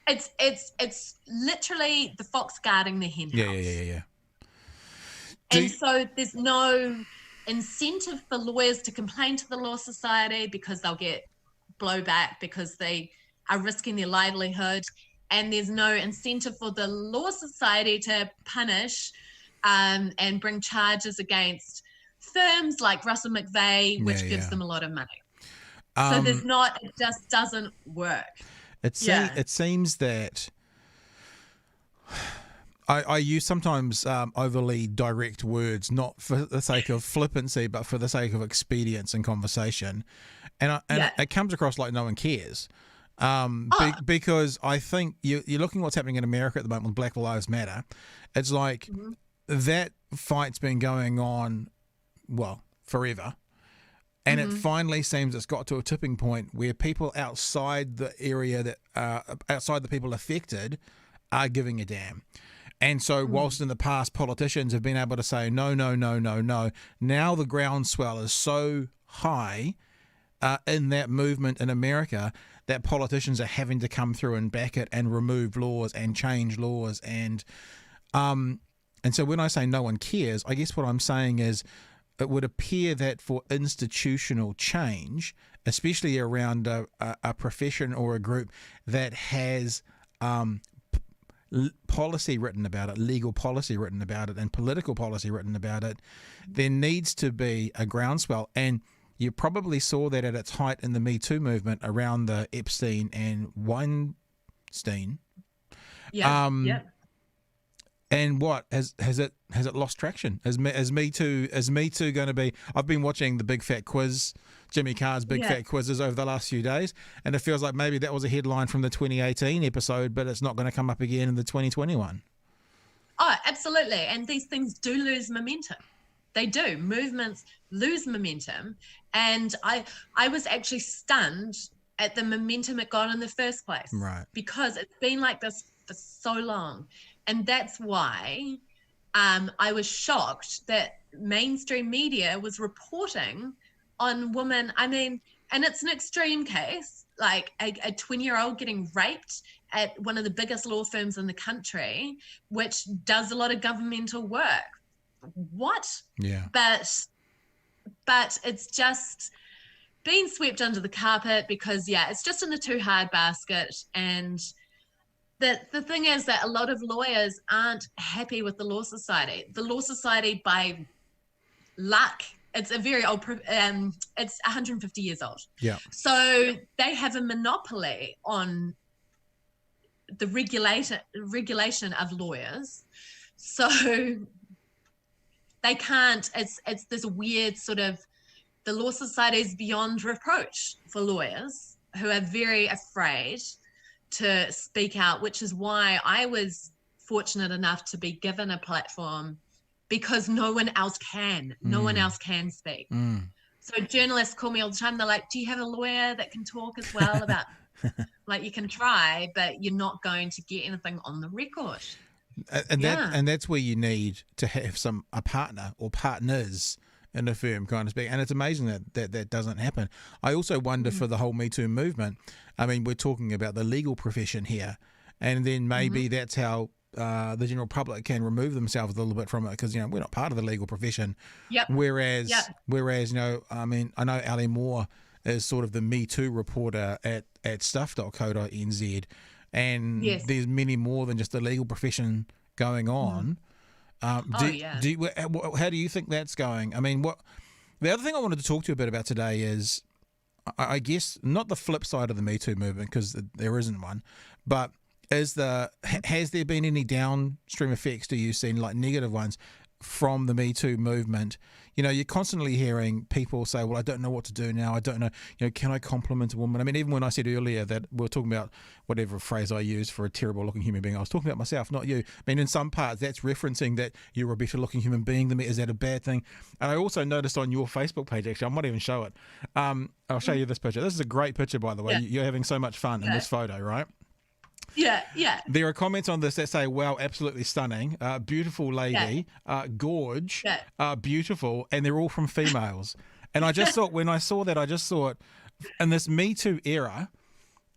It's literally the fox guarding the hen house. Yeah. So there's no incentive for lawyers to complain to the Law Society because they'll get blowback because they are risking their livelihood, and there's no incentive for the Law Society to punish and bring charges against firms like Russell McVeigh, which gives them a lot of money. So there's not, it just doesn't work. It seems that I use sometimes overly direct words, not for the sake of flippancy, but for the sake of expedience in conversation. And it comes across like no one cares. Because I think you're looking at what's happening in America at the moment with Black Lives Matter. It's like that fight's been going on, well, forever. And it finally seems it's got to a tipping point where people outside the area outside the people affected are giving a damn. And so whilst in the past politicians have been able to say, no, now the groundswell is so high in that movement in America that politicians are having to come through and back it and remove laws and change laws. And so when I say no one cares, I guess what I'm saying is it would appear that for institutional change, especially around a profession or a group that has policy written about it, legal policy written about it, and political policy written about it, there needs to be a groundswell. And you probably saw that at its height in the Me Too movement around the Epstein and Weinstein. And what has it lost traction? Is Me Too going to be? I've been watching the Big Fat Quiz, Jimmy Carr's Big Fat Quizzes over the last few days, and it feels like maybe that was a headline from the 2018 episode, but it's not going to come up again in the 2021. Oh, absolutely. And these things do lose momentum. They do. Movements lose momentum, and I was actually stunned at the momentum it got in the first place. Right. Because it's been like this for so long. And that's why I was shocked that mainstream media was reporting on women. I mean, and it's an extreme case, like a 20-year-old getting raped at one of the biggest law firms in the country, which does a lot of governmental work. What? Yeah. But it's just being swept under the carpet because, it's just in the too hard basket. And the thing is that a lot of lawyers aren't happy with the Law Society. The Law Society, by luck. It's a very old, it's 150 years old. Yeah. So they have a monopoly on the regulation of lawyers. So they can't, it's this weird sort of, the Law Society is beyond reproach for lawyers who are very afraid to speak out, which is why I was fortunate enough to be given a platform, because no one else can. No one else can speak. So journalists call me all the time. They're like, do you have a lawyer that can talk as well about, like, you can try, but you're not going to get anything on the record. And that's where you need to have a partner or partners in a firm, kind of speak. And it's amazing that doesn't happen. I also wonder for the whole Me Too movement, I mean, we're talking about the legal profession here, and then maybe that's how the general public can remove themselves a little bit from it, because, you know, we're not part of the legal profession. Whereas, you know, I mean, I know Ali Moore is sort of the Me Too reporter at stuff.co.nz, and there's many more than just the legal profession going on. How do you think that's going? I mean, the other thing I wanted to talk to you a bit about today is, I guess, not the flip side of the Me Too movement, because there isn't one, but has there been any downstream effects, do you see, like negative ones, from the Me Too movement? You know, you're constantly hearing people say, well, I don't know what to do now. I don't know, you know, can I compliment a woman? I mean, even when I said earlier that we were talking about whatever phrase I used for a terrible looking human being, I was talking about myself, not you. I mean, in some parts, that's referencing that you're a better looking human being than me. Is that a bad thing? And I also noticed on your Facebook page, actually, I might even show it. I'll show you this picture. This is a great picture, by the way. You're having so much fun in this photo, right? Yeah. There are comments on this that say, wow, absolutely stunning, beautiful lady, gorge, beautiful, and they're all from females. And I just thought, when I saw that, I just thought, in this Me Too era,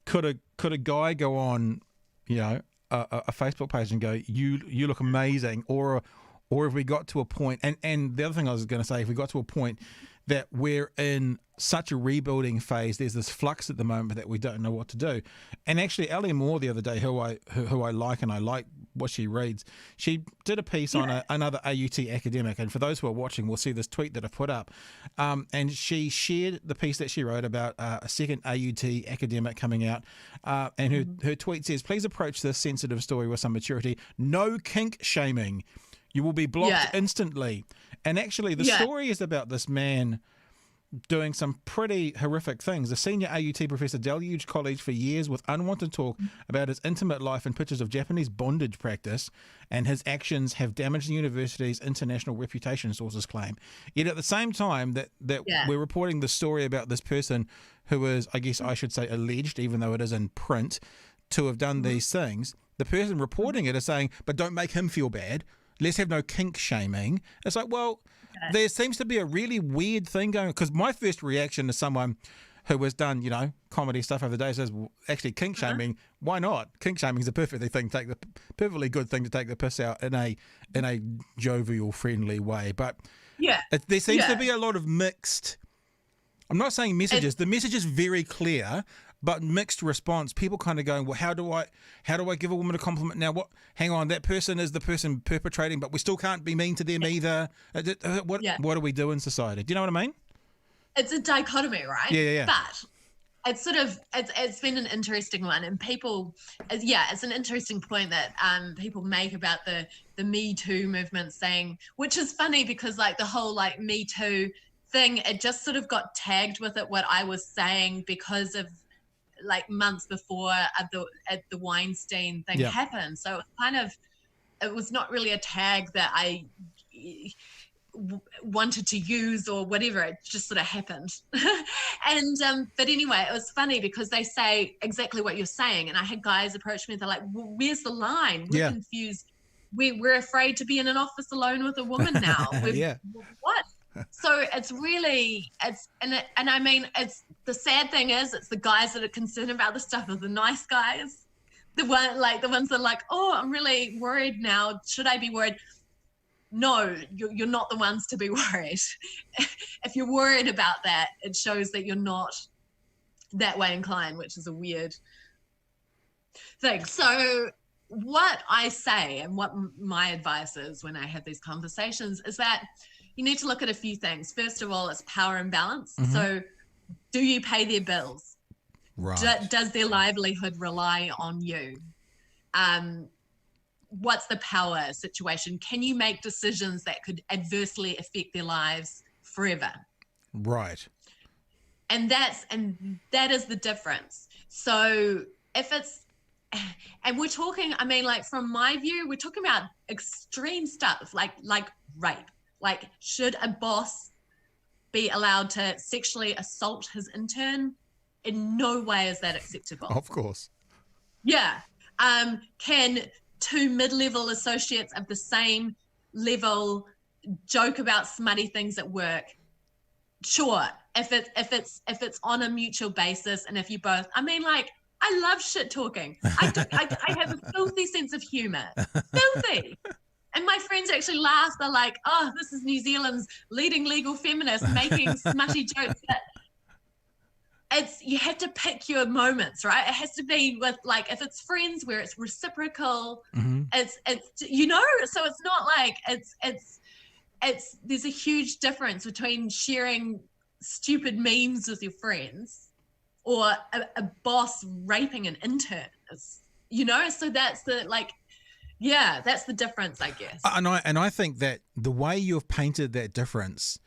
could a guy go on, you know, a Facebook page and go, you look amazing, or if we got to a point, and the other thing I was going to say, if we got to a point that we're in such a rebuilding phase, there's this flux at the moment that we don't know what to do. And actually, Ali Moore the other day, who I like, and I like what she reads, she did a piece on another AUT academic, and for those who are watching, we'll see this tweet that I put up, and she shared the piece that she wrote about a second AUT academic coming out, and her tweet says, please approach this sensitive story with some maturity, no kink shaming. You will be blocked instantly. And actually, the story is about this man doing some pretty horrific things. A senior AUT professor deluged college for years with unwanted talk about his intimate life and pictures of Japanese bondage practice, and his actions have damaged the university's international reputation, sources claim. Yet at the same time that we're reporting the story about this person who is, I guess I should say, alleged, even though it is in print, to have done these things, the person reporting it is saying, but don't make him feel bad. Let's have no kink shaming. It's like, well, there seems to be a really weird thing going on, because my first reaction to someone who has done, you know, comedy stuff over the day says, well, actually, kink shaming, why not? Kink shaming is a perfectly good thing to take the piss out in a jovial, friendly way. But there seems to be a lot of mixed. I'm not saying messages. The message is very clear, but mixed response. People kind of going, well, how do I give a woman a compliment now? What? Hang on, that person is the person perpetrating, but we still can't be mean to them either. What do we do in society? Do you know what I mean? It's a dichotomy, right? Yeah. But it's sort of, it's been an interesting one, and people, it's an interesting point that people make about the Me Too movement, saying, which is funny because like the whole like Me Too thing, it just sort of got tagged with it what I was saying because of like months before the Weinstein thing happened. So it was not really a tag that I wanted to use or whatever. It just sort of happened. And but anyway, it was funny because they say exactly what you're saying, and I had guys approach me, they're like, well, where's the line? We're confused. We're afraid to be in an office alone with a woman now. What? So it's really, and I mean, it's, the sad thing is, it's the guys that are concerned about this stuff are the nice guys, the ones that are like, oh, I'm really worried now. Should I be worried? No, you're not the ones to be worried. If you're worried about that, it shows that you're not that way inclined, which is a weird thing. So what I say and what my advice is when I have these conversations is that, you need to look at a few things. First of all, it's power imbalance. Mm-hmm. So do you pay their bills? Right. Does their livelihood rely on you? What's the power situation? Can you make decisions that could adversely affect their lives forever? Right. And that is the difference. So if it's, and we're talking, I mean, like from my view, we're talking about extreme stuff like rape. Like, should a boss be allowed to sexually assault his intern? In no way is that acceptable. Of course. Yeah. Can two mid-level associates of the same level joke about smutty things at work? Sure. If it's on a mutual basis, and if you both, I mean, like, I love shit talking. I have a filthy sense of humor. Filthy. And my friends actually laugh. They're like, oh, this is New Zealand's leading legal feminist making smutty jokes. You have to pick your moments, right? It has to be with, like, if it's friends where it's reciprocal, mm-hmm. it's so it's not like it's there's a huge difference between sharing stupid memes with your friends or a boss raping an intern. So that's the, like, yeah, that's the difference, I guess. And I think that the way you've painted that difference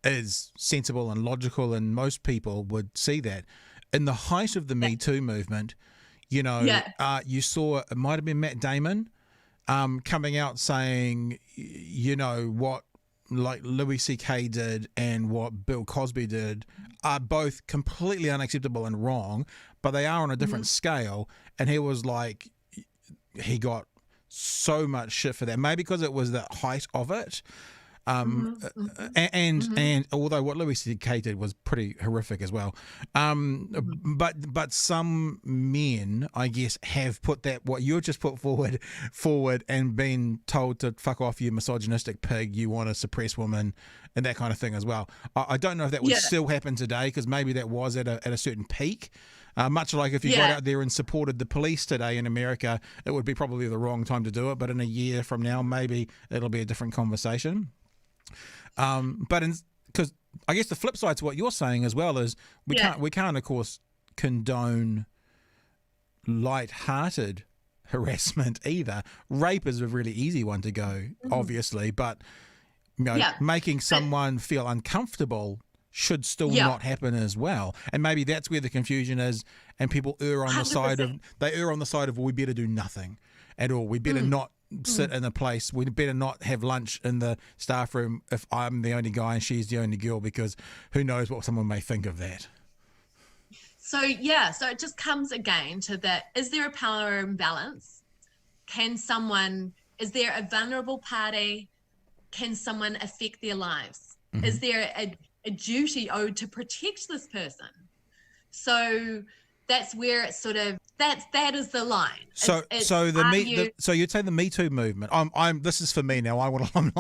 is sensible and logical, and most people would see that. In the height of the Me Too movement, you saw, it might have been Matt Damon coming out saying, what like Louis C.K. did and what Bill Cosby did are both completely unacceptable and wrong, but they are on a different scale. And he was like, he got so much shit for that, maybe because it was the height of it. And although what Louis C.K. did was pretty horrific as well, but some men, I guess, have put that, what you just put forward and been told to fuck off, you misogynistic pig, you want to suppress women and that kind of thing as well. I don't know if that would still happen today, because maybe that was at a certain peak. Much like if you got out there and supported the police today in America, it would be probably the wrong time to do it. But in a year from now, maybe it'll be a different conversation. Because I guess the flip side to what you're saying as well is we can't of course condone light-hearted harassment either. Rape is a really easy one to go, obviously, but making someone feel uncomfortable should still not happen as well. And maybe that's where the confusion is, and people err on the side of, well, we better do nothing at all. We better not sit in a place. We better not have lunch in the staff room if I'm the only guy and she's the only girl, because who knows what someone may think of that. So it just comes again to that: is there a power imbalance? Is there a vulnerable party? Can someone affect their lives? Is there a duty owed to protect this person? So that's where it's sort of, that is the line. So you'd say the Me Too movement. This is for me now. I'm learning.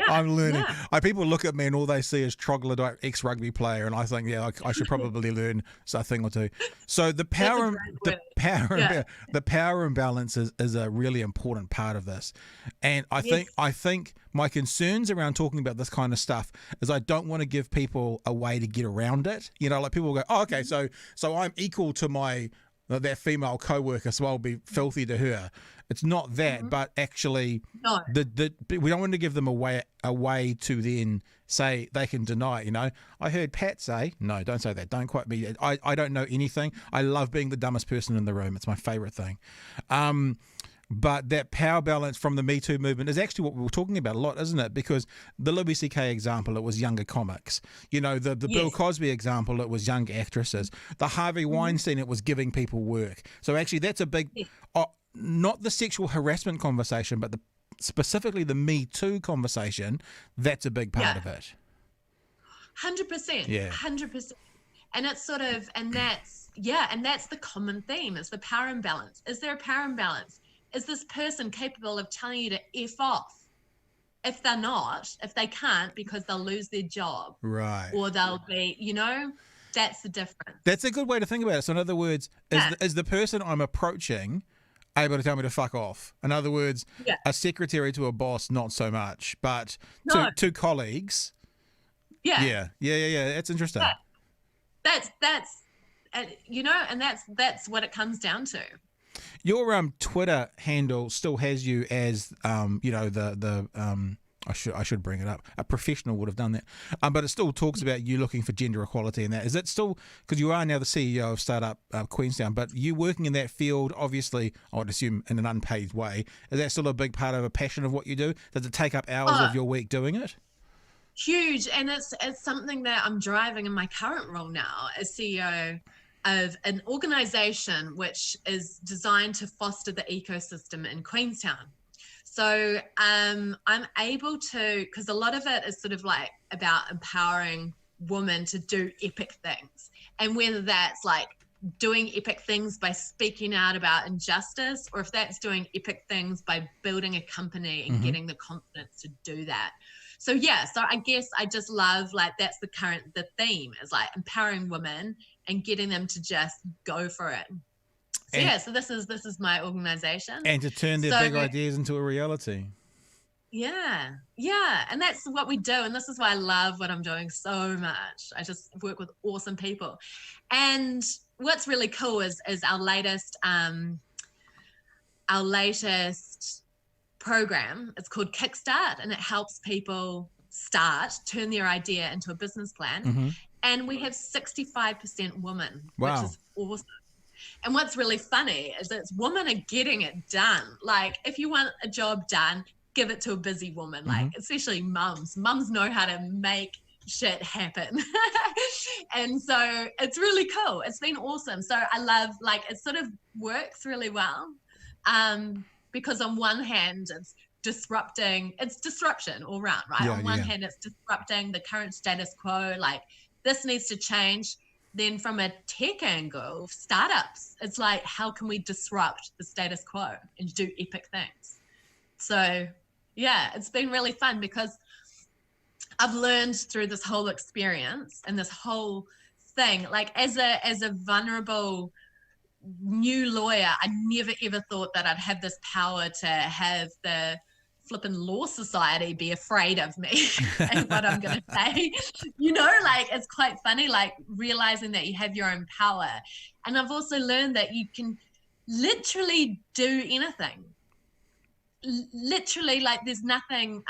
I'm learning. People look at me and all they see is troglodyte ex-rugby player, and I think, I should probably learn a thing or two. So the power imbalance is a really important part of this, and I think my concerns around talking about this kind of stuff is I don't want to give people a way to get around it. Like people go, oh, okay, so I'm equal to that female co-worker, so I'll be filthy to her. It's not that, but actually, we don't want to give them a way to then say they can deny it. I heard Pat say, no, don't say that. Don't quote me. I don't know anything. I love being the dumbest person in the room. It's my favorite thing. But that power balance from the Me Too movement is actually what we were talking about a lot, isn't it? Because the Louis C.K. example, it was younger comics. The Bill Cosby example, it was younger actresses. The Harvey Weinstein, it was giving people work. So actually that's a big, not the sexual harassment conversation, but specifically the Me Too conversation, that's a big part of it. 100%. Yeah. 100%. And it's sort of, and that's the common theme, is the power imbalance. Is there a power imbalance? Is this person capable of telling you to F off? If they're not, if they can't, because they'll lose their job. Right. Or they'll be, that's the difference. That's a good way to think about it. So in other words, is the person I'm approaching able to tell me to fuck off. In other words, Yeah. a secretary to a boss, not so much, but No. to colleagues. Yeah. Yeah. That's interesting. That's you know, and that's what it comes down to. Your Twitter handle still has you as you know, the I should bring it up. A professional would have done that, but it still talks about you looking for gender equality and that. Is it still, because you are now the CEO of startup Queenstown, but you working in that field, obviously, I would assume in an unpaid way. Is that still a big part of a passion of what you do? Does it take up hours of your week doing it? Huge, and it's something that I'm driving in my current role now as CEO of an organization which is designed to foster the ecosystem in Queenstown. So I'm able to, because a lot of it is sort of like about empowering women to do epic things, and whether that's like doing epic things by speaking out about injustice, or if that's doing epic things by building a company and getting the confidence to do that. So yeah, so I guess I just love, like, that's the theme is like empowering women and getting them to just go for it. So yeah, so this is my organization. And to turn their big ideas into a reality. Yeah, and that's what we do, and this is why I love what I'm doing so much. I just work with awesome people, and what's really cool is our latest program. It's called Kickstart, and it helps people turn their idea into a business plan. And we have 65% women, which is awesome. And what's really funny is that women are getting it done. Like, if you want a job done, give it to a busy woman. Like, especially mums. Mums know how to make shit happen. And so it's really cool. It's been awesome. So I love, like, it sort of works really well. Because on one hand, it's disruption all around, right? On one hand, it's disrupting the current status quo. Like, this needs to change. Then from a tech angle, startups, it's like, how can we disrupt the status quo and do epic things? So yeah, it's been really fun because I've learned through this whole experience and this whole thing, like, as a vulnerable new lawyer, I never ever thought that I'd have this power to have the flipping law society be afraid of me and what I'm going to say. You know, like, it's quite funny, like, realizing that you have your own power. And I've also learned that you can literally do anything. Literally, like, there's nothing,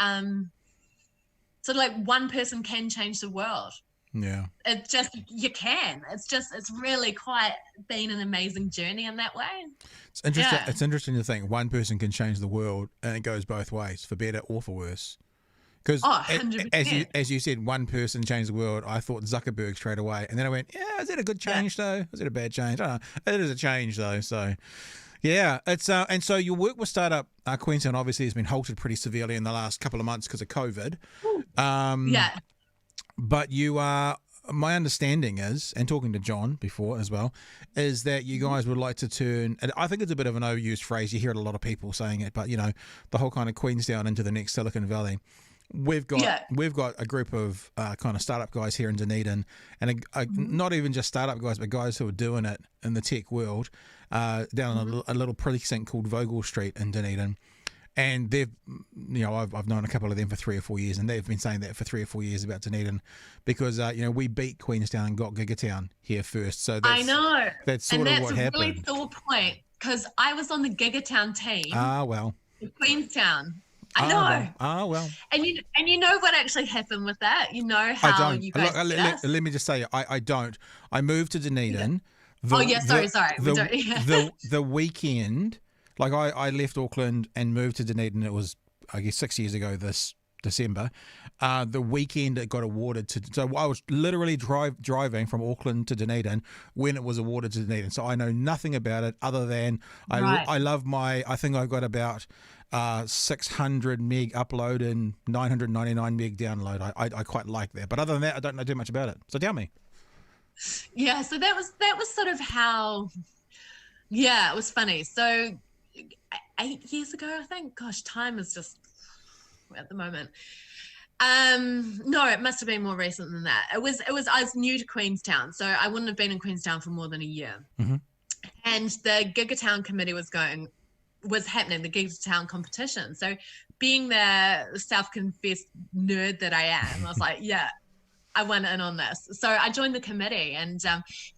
sort of like one person can change the world. Yeah. It's just, you can. It's really quite been an amazing journey in that way. It's interesting. Yeah. It's interesting to think one person can change the world, and it goes both ways, for better or for worse. Because as you said, one person changed the world. I thought Zuckerberg straight away, and then I went, yeah, is it a good change though? Is it a bad change? I don't know. It is a change though. So yeah, it's and so your work with startup Queenstown obviously has been halted pretty severely in the last couple of months because of COVID. Yeah. But you are, my understanding is, and talking to John before as well, is that you guys would like to turn, and I think it's a bit of an overused phrase, you hear it a lot of people saying it, but, you know, the whole kind of Queenstown into the next Silicon Valley. We've got a group of kind of startup guys here in Dunedin, and not even just startup guys, but guys who are doing it in the tech world, down on a little precinct called Vogel Street in Dunedin. And they've, you know, I've known a couple of them for 3 or 4 years, and they've been saying that for 3 or 4 years about Dunedin, because you know, we beat Queenstown and got Gigatown here first. So that's, I know that's sort of what happened. And that's a really sore point, because I was on the Gigatown team. In Queenstown. I know. Well. And you know what actually happened with that? You know how you guys let me just say, I don't. I moved to Dunedin. Sorry. The weekend. Like, I left Auckland and moved to Dunedin. It was, I guess, 6 years ago this December. The weekend it got awarded to, so I was literally driving from Auckland to Dunedin when it was awarded to Dunedin. So I know nothing about it other than I love I think I've got about 600 meg upload and 999 meg download. I quite like that. But other than that, I don't know too much about it. So tell me. Yeah, so that was sort of how, it was funny. So 8 years ago, I think. Gosh, time is just at the moment. No, it must have been more recent than that. It was. I was new to Queenstown, so I wouldn't have been in Queenstown for more than a year. And the Gigatown committee was going, was happening, the Queenstown competition. So being the self-confessed nerd that I am, I was like, yeah, I went in on this. So I joined the committee, and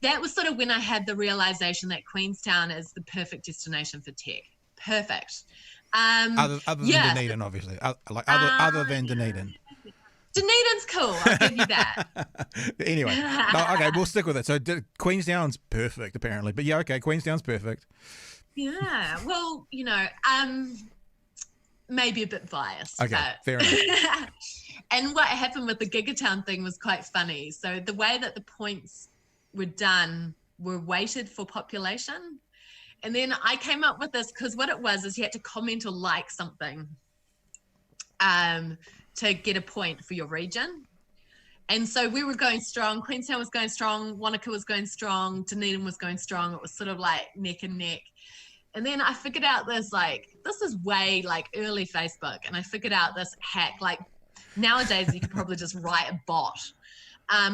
that was sort of when I had the realization that Queenstown is the perfect destination for tech. Perfect. Other than Dunedin, obviously. Other than Dunedin. Dunedin's cool. I'll give you that. Anyway, no, okay, we'll stick with it. So Queenstown's perfect, apparently. But yeah, okay, Queenstown's perfect. Yeah. Well, you know, maybe a bit biased. Okay, but... fair enough. And what happened with the Gigatown thing was quite funny. So the way that the points were done were weighted for population. And then I came up with this because what it was is you had to comment or like something to get a point for your region. And so we were going strong. Queenstown was going strong. Wanaka was going strong. Dunedin was going strong. It was sort of like neck and neck. And then I figured out this is way like early Facebook. And I figured out this hack. Like nowadays you could probably just write a bot.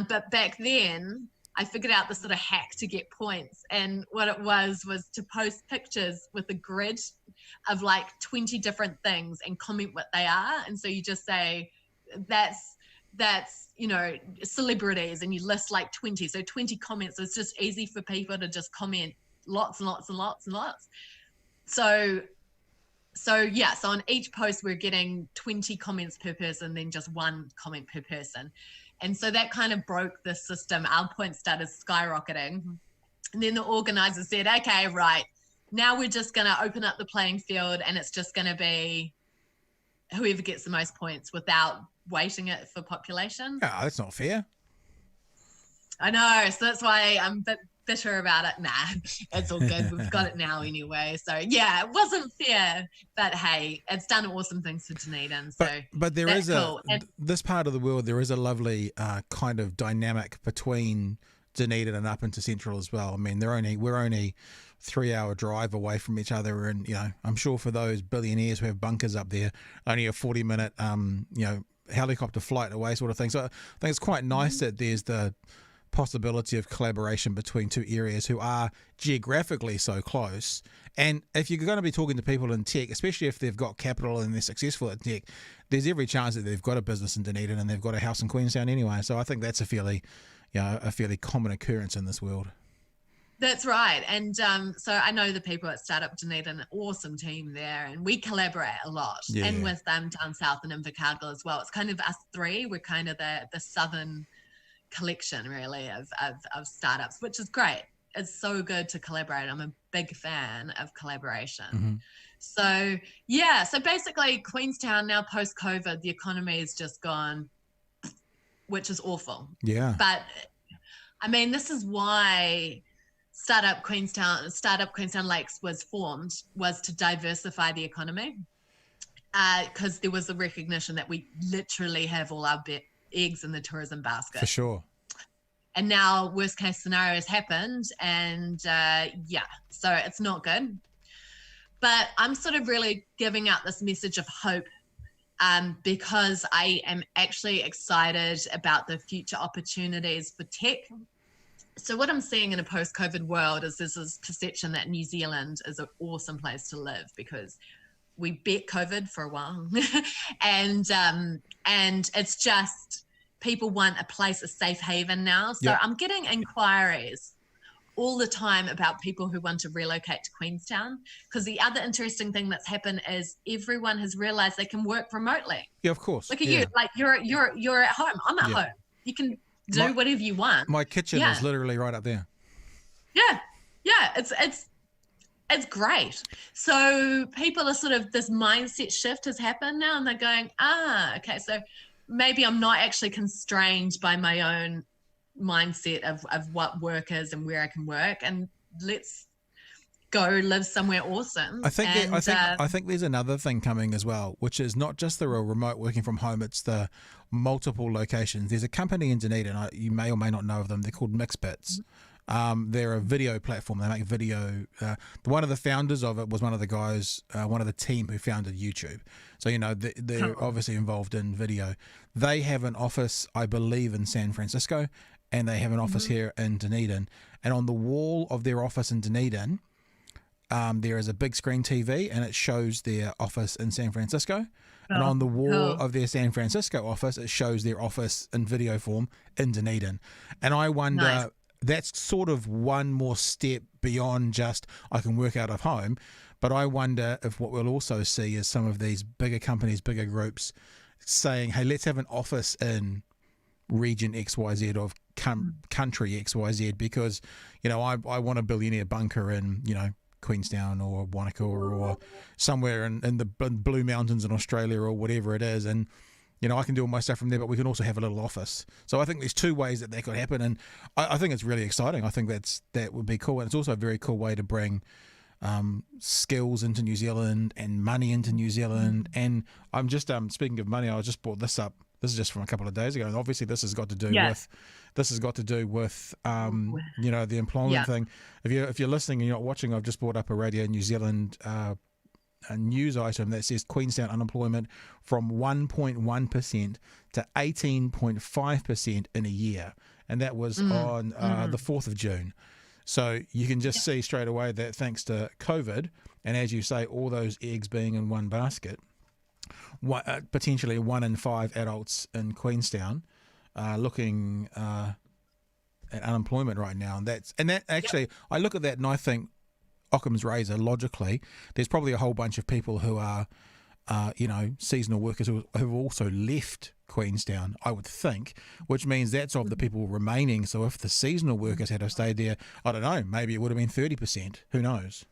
But back then I figured out this sort of hack to get points. And what it was to post pictures with a grid of like 20 different things and comment what they are. And so you just say, that's, you know, celebrities, and you list like 20. So 20 comments. So it's just easy for people to just comment lots and lots and lots and lots. So yeah, so on each post we're getting 20 comments per person, then just 1 comment per person. And so that kind of broke the system. Our points started skyrocketing. And then the organizers said, okay, right, now we're just going to open up the playing field, and it's just going to be whoever gets the most points without weighting it for population. Oh, that's not fair. I know. So that's why I'm a bit bitter about it. Nah, it's all good. We've got it now anyway. So yeah, it wasn't fair, but hey, it's done awesome things for Dunedin. So but there is cool. This part of the world, there is a lovely kind of dynamic between Dunedin and up into Central as well. I mean, we're only 3-hour drive away from each other, and you know, I'm sure for those billionaires who have bunkers up there, only a 40-minute you know, helicopter flight away sort of thing. So I think it's quite nice that there's the possibility of collaboration between two areas who are geographically so close. And if you're going to be talking to people in tech, especially if they've got capital and they're successful at tech, there's every chance that they've got a business in Dunedin and they've got a house in Queenstown anyway. So I think that's a fairly common occurrence in this world. That's right. And so I know the people at Startup Dunedin, an awesome team there, and we collaborate a lot. Yeah. And with them down south in Invercargill as well. It's kind of us three. We're kind of the southern collection really of startups, which is great. It's so good to collaborate. I'm a big fan of collaboration. Mm-hmm. So yeah, so basically Queenstown now post-COVID, the economy has just gone, which is awful. Yeah. But I mean, this is why Startup Queenstown Lakes was formed, was to diversify the economy, because there was a recognition that we literally have all our eggs in the tourism basket. For sure. And now worst case scenario has happened, and so it's not good. But I'm sort of really giving out this message of hope, because I am actually excited about the future opportunities for tech. So what I'm seeing in a post-COVID world is there's this perception that New Zealand is an awesome place to live because we beat COVID for a while. and it's just people want a place, a safe haven now. So yep. I'm getting inquiries all the time about people who want to relocate to Queenstown, because the other interesting thing that's happened is everyone has realized they can work remotely. Yeah, of course. Look at you, like you're at home. I'm at home. You can do whatever you want. My kitchen is literally right up there. Yeah, it's great. So people are sort of, this mindset shift has happened now, and they're going, okay, so maybe I'm not actually constrained by my own mindset of what work is and where I can work, and let's go live somewhere awesome. I think there's another thing coming as well, which is not just the remote working from home, it's the multiple locations. There's a company in Dunedin, you may or may not know of them, they're called Mixbits. They're a video platform. They make video. One of the founders of it was one of the guys, one of the team who founded YouTube. So, you know, they're obviously involved in video. They have an office, I believe, in San Francisco, and they have an office here in Dunedin. And on the wall of their office in Dunedin, there is a big screen TV and it shows their office in San Francisco. And on the wall of their San Francisco office, it shows their office in video form in Dunedin. And I wonder, that's sort of one more step beyond just I can work out of home. But I wonder if what we'll also see is some of these bigger companies, bigger groups saying, hey, let's have an office in region XYZ of country XYZ because, you know, I want a billionaire bunker in, you know, Queenstown or Wanaka or somewhere in the Blue Mountains in Australia or whatever it is, and you know I can do all my stuff from there, but we can also have a little office. So I think there's two ways that could happen, and I think it's really exciting. I think that would be cool, and it's also a very cool way to bring skills into New Zealand and money into New Zealand. And I'm just speaking of money, I just brought this up. This is just from a couple of days ago, and obviously this has got to do with you know, the employment thing. If you're listening and you're not watching, I've just brought up a Radio New Zealand a news item that says Queenstown unemployment from 1.1% to 18.5% in a year, and that was on the 4th of June. So you can just see straight away that thanks to COVID, and as you say, all those eggs being in one basket, potentially 1 in 5 adults in Queenstown looking at unemployment right now, and that actually I look at that and I think Occam's razor, logically, there's probably a whole bunch of people who are you know, seasonal workers who have also left Queenstown, I would think, which means that's of the people remaining. So if the seasonal workers had have stayed there, I don't know, maybe it would have been 30%. Who knows?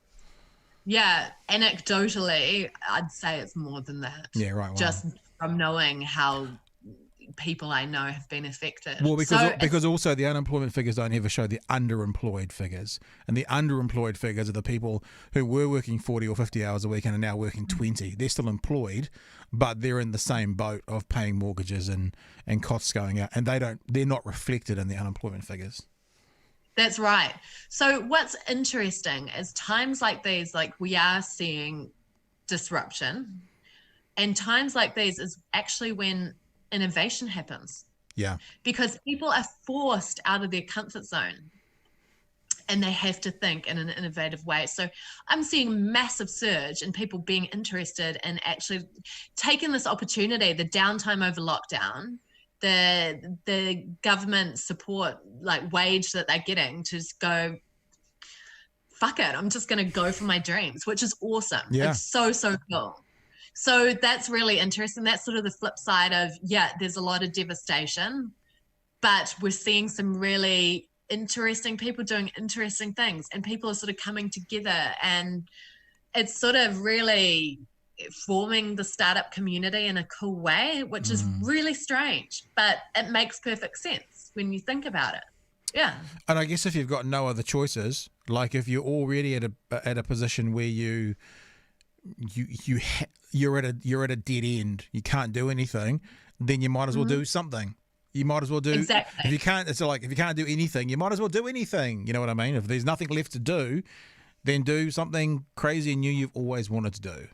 Yeah, anecdotally, I'd say it's more than that. Yeah, right. Wow. Just from knowing how people I know have been affected. Well, because also the unemployment figures don't ever show the underemployed figures, and the underemployed figures are the people who were working 40 or 50 hours a week and are now working 20. They're still employed, but they're in the same boat of paying mortgages and costs going out, and they're not reflected in the unemployment figures. That's right. So what's interesting is times like these, like we are seeing disruption, and times like these is actually when innovation happens. Yeah. Because people are forced out of their comfort zone and they have to think in an innovative way. So I'm seeing massive surge in people being interested in actually taking this opportunity, the downtime over lockdown, the government support, like wage that they're getting, to just go, fuck it, I'm just going to go for my dreams, which is awesome. Yeah. It's so cool. So that's really interesting. That's sort of the flip side of, there's a lot of devastation, but we're seeing some really interesting people doing interesting things, and people are sort of coming together, and it's sort of really forming the startup community in a cool way, which is really strange, but it makes perfect sense when you think about it. Yeah. And I guess if you've got no other choices, like if you're already at a position where you're at a dead end, you can't do anything, then you might as well do something. You might as well do exactly. If you can't do anything, you might as well do anything. You know what I mean? If there's nothing left to do, then do something crazy and new you've always wanted to do.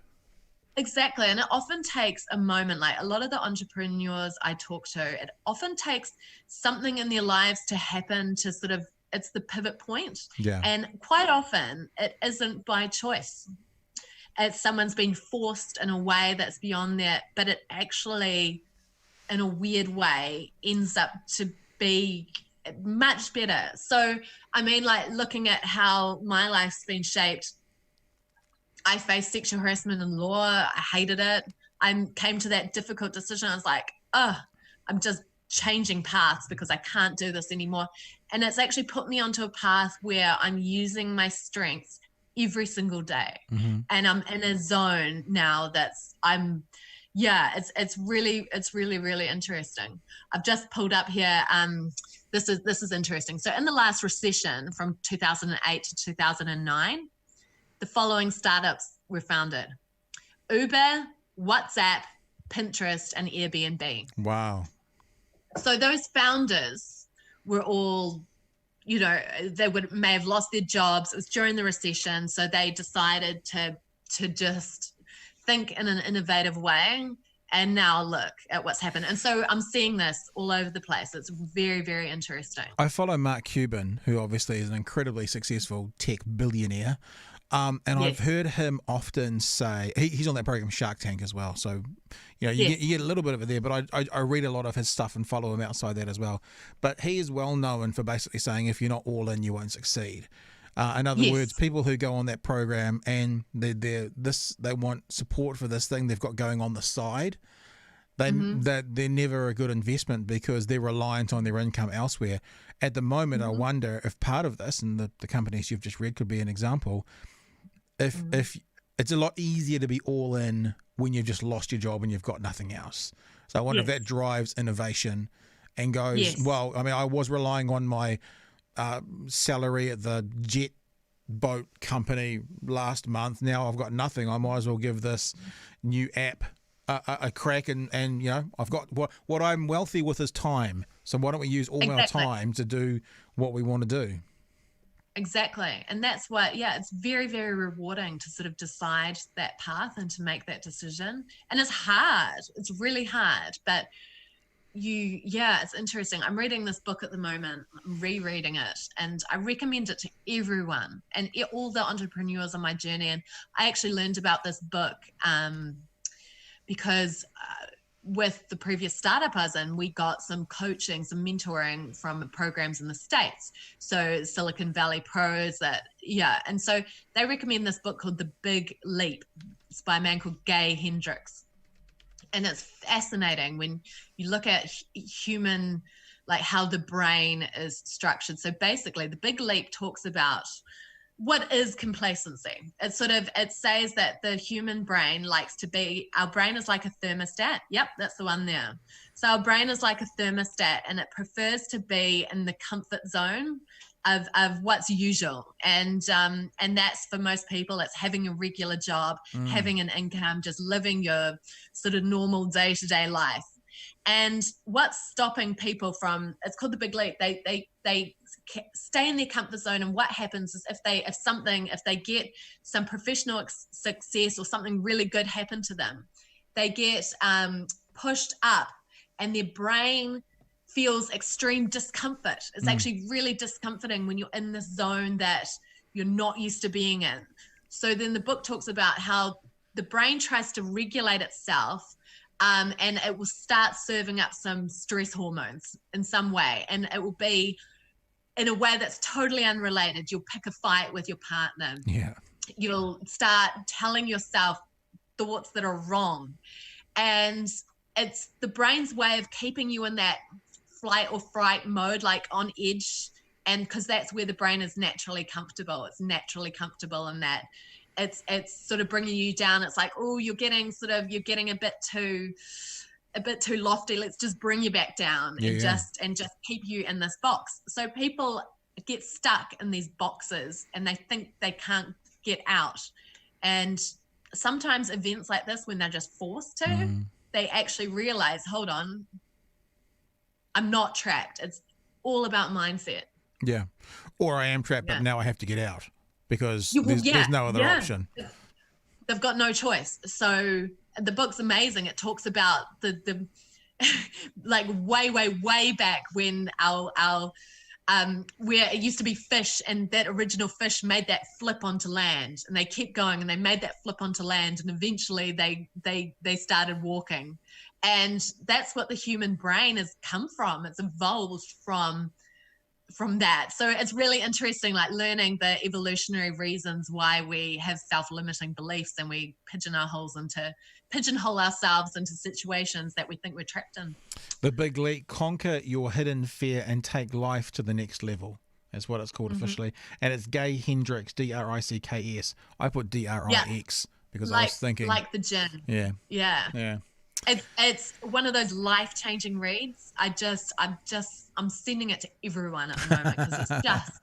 Exactly. And it often takes a moment, like a lot of the entrepreneurs I talk to, it often takes something in their lives to happen to sort of, it's the pivot point. Yeah. And quite often it isn't by choice. It's someone's been forced in a way that's beyond that, but it actually, in a weird way, ends up to be much better. So, I mean, like looking at how my life's been shaped, I faced sexual harassment in law. I hated it. I came to that difficult decision. I was like, I'm just changing paths because I can't do this anymore. And it's actually put me onto a path where I'm using my strengths every single day. Mm-hmm. And I'm in a zone now it's really interesting. I've just pulled up here. This is interesting. So in the last recession from 2008 to 2009, the following startups were founded: Uber, WhatsApp, Pinterest, and Airbnb. Wow. So those founders were all, you know, they may have lost their jobs. It was during the recession. So they decided to just think in an innovative way. And now look at what's happened. And so I'm seeing this all over the place. It's very, very interesting. I follow Mark Cuban, who obviously is an incredibly successful tech billionaire. And I've Yes. heard him often say, he's on that program Shark Tank as well. So, you Yes. get a little bit of it there, but I read a lot of his stuff and follow him outside that as well. But he is well known for basically saying, if you're not all in, you won't succeed. In other words, Yes. people who go on that program and they want support for this thing they've got going on the side, they're never a good investment because they're reliant on their income elsewhere. At the moment, I wonder if part of this, and the companies you've just read could be an example, if it's a lot easier to be all in when you've just lost your job and you've got nothing else. So I wonder if that drives innovation and goes, well, I mean, I was relying on my salary at the jet boat company last month. Now I've got nothing. I might as well give this new app a crack, and I've got what I'm wealthy with is time. So why don't we use all our time to do what we want to do? Exactly. And that's what, it's very, very rewarding to sort of decide that path and to make that decision. And it's hard. It's really hard. But it's interesting. I'm reading this book at the moment, I'm rereading it, and I recommend it to everyone and all the entrepreneurs on my journey. And I actually learned about this book because with the previous startup I was in, we got some coaching, some mentoring from programs in the States. So Silicon Valley Pros and so they recommend this book called The Big Leap. It's by a man called Gay Hendricks. And it's fascinating when you look at human, like how the brain is structured. So basically The Big Leap talks about what is complacency. It says that the human brain our brain is like a thermostat. Yep, that's the one there. So our brain is like a thermostat, and it prefers to be in the comfort zone of what's usual. And that's for most people, it's having a regular job, having an income, just living your sort of normal day-to-day life. And what's stopping people from, it's called the big leap. They stay in their comfort zone. And what happens is if they get some professional success or something really good happen to them, they get pushed up and their brain feels extreme discomfort. It's actually really discomforting when you're in this zone that you're not used to being in. So then the book talks about how the brain tries to regulate itself, and it will start serving up some stress hormones in some way. And it will be in a way that's totally unrelated. You'll pick a fight with your partner. Yeah. You'll start telling yourself thoughts that are wrong. And it's the brain's way of keeping you in that flight or fright mode, like on edge. And because that's where the brain is naturally comfortable. It's naturally comfortable in that it's sort of bringing you down. It's like, oh, you're getting a bit too lofty. Let's just bring you back down and just keep you in this box. So people get stuck in these boxes and they think they can't get out. And sometimes events like this, when they're just forced to, they actually realize, hold on, I'm not trapped. It's all about mindset. Yeah. Or I am trapped, but now I have to get out because there's no other option. They've got no choice. So the book's amazing. It talks about the like way back when our where it used to be fish, and that original fish made that flip onto land, and they kept going and they made that flip onto land, and eventually they started walking. And that's what the human brain has come from. It's evolved from that. So it's really interesting, like learning the evolutionary reasons why we have self-limiting beliefs and we pigeonhole ourselves into situations that we think we're trapped in. The Big Leap: Conquer Your Hidden Fear and Take Life to the Next Level. That's what it's called officially. And it's Gay Hendricks, Dricks. I put Drix because I was thinking like the gin. Yeah. It's one of those life-changing reads. I'm sending it to everyone at the moment because it's just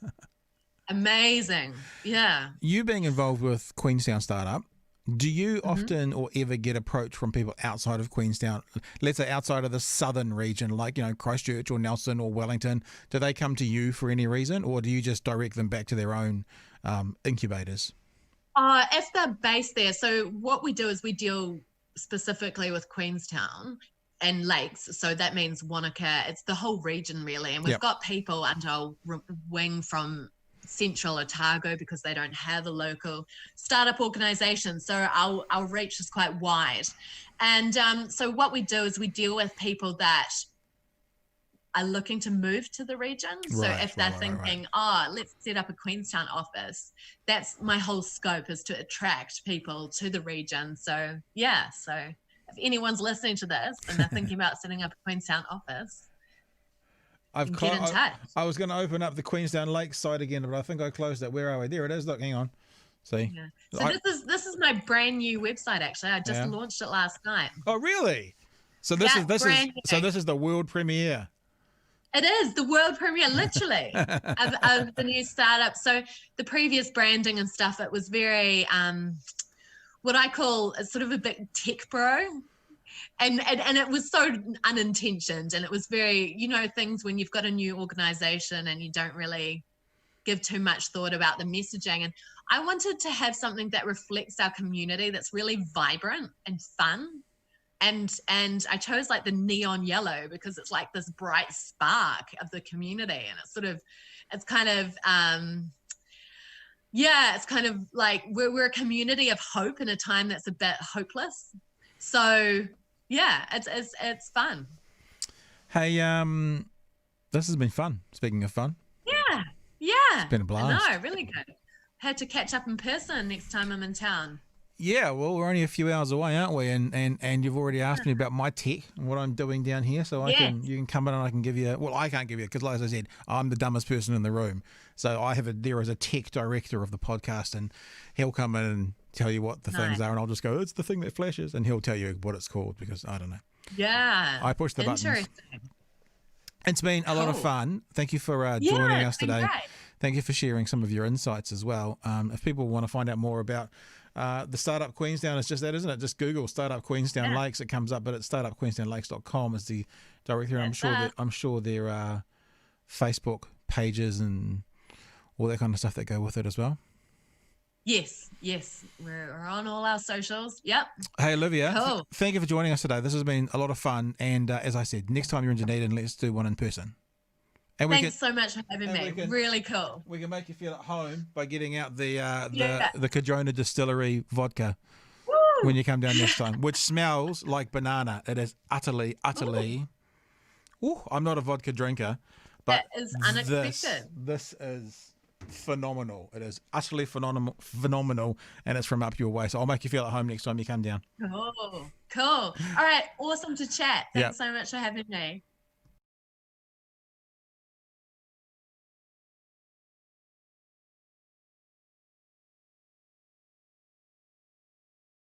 amazing. Yeah. You being involved with Queenstown Startup, do you often or ever get approached from people outside of Queenstown, let's say outside of the southern region, like, Christchurch or Nelson or Wellington? Do they come to you for any reason, or do you just direct them back to their own incubators? If they're based there, so what we do is we deal specifically with Queenstown and lakes. So that means Wanaka. It's the whole region really. And we've got people under our wing from Central Otago because they don't have a local startup organization. So our reach is quite wide. And so what we do is we deal with people that are looking to move to the region. So if they're thinking, oh, let's set up a Queenstown office, that's my whole scope, is to attract people to the region. So yeah, so if anyone's listening to this and they're thinking about setting up a Queenstown office, get in touch. I was going to open up the Queenstown Lakes site again, but I think I closed it. Where are we? There it is. Look, hang on. See? Yeah. So this is my brand new website. Actually, I just launched it last night. Oh, really? So this is the world premiere. It is the world premiere, literally, of the new startup. So the previous branding and stuff, it was very what I call sort of a bit tech bro. And it was so unintentioned, and it was very, you know, things when you've got a new organization and you don't really give too much thought about the messaging. And I wanted to have something that reflects our community, that's really vibrant and fun. And I chose like the neon yellow because it's like this bright spark of the community, and it's kind of like we're a community of hope in a time that's a bit hopeless. So yeah, it's fun. Hey, this has been fun. Speaking of fun. Yeah. It's been a blast. I know, really good. Had to catch up in person next time I'm in town. Yeah, well, we're only a few hours away, aren't we? And you've already asked me about my tech and what I'm doing down here, so you can come in and I can give you. Well, I can't give you, because like I said, I'm the dumbest person in the room. So there is a tech director of the podcast, and he'll come in and tell you what the things are, and I'll just go, it's the thing that flashes, and he'll tell you what it's called, because I don't know. Yeah, I push the buttons. It's been a lot of fun. Thank you for joining us today. Great. Thank you for sharing some of your insights as well. If people want to find out more about the Startup Queenstown, it's just that, isn't it? Just Google Startup Queenstown Lakes, it comes up, but it's startupqueenstownlakes.com is the directory. I'm sure there are Facebook pages and all that kind of stuff that go with it as well. Yes. We're on all our socials. Yep. Hey, Olivia, cool. Thank you for joining us today. This has been a lot of fun. And as I said, next time you're in Dunedin, let's do one in person. And Thanks so much for having me. Really cool. We can make you feel at home by getting out the Kajona Distillery vodka when you come down next time, which smells like banana. It is utterly. Ooh, I'm not a vodka drinker, but that is unexpected. This is phenomenal. It is utterly phenomenal, and it's from up your way. So I'll make you feel at home next time you come down. Cool. All right. Awesome to chat. Thanks so much for having me.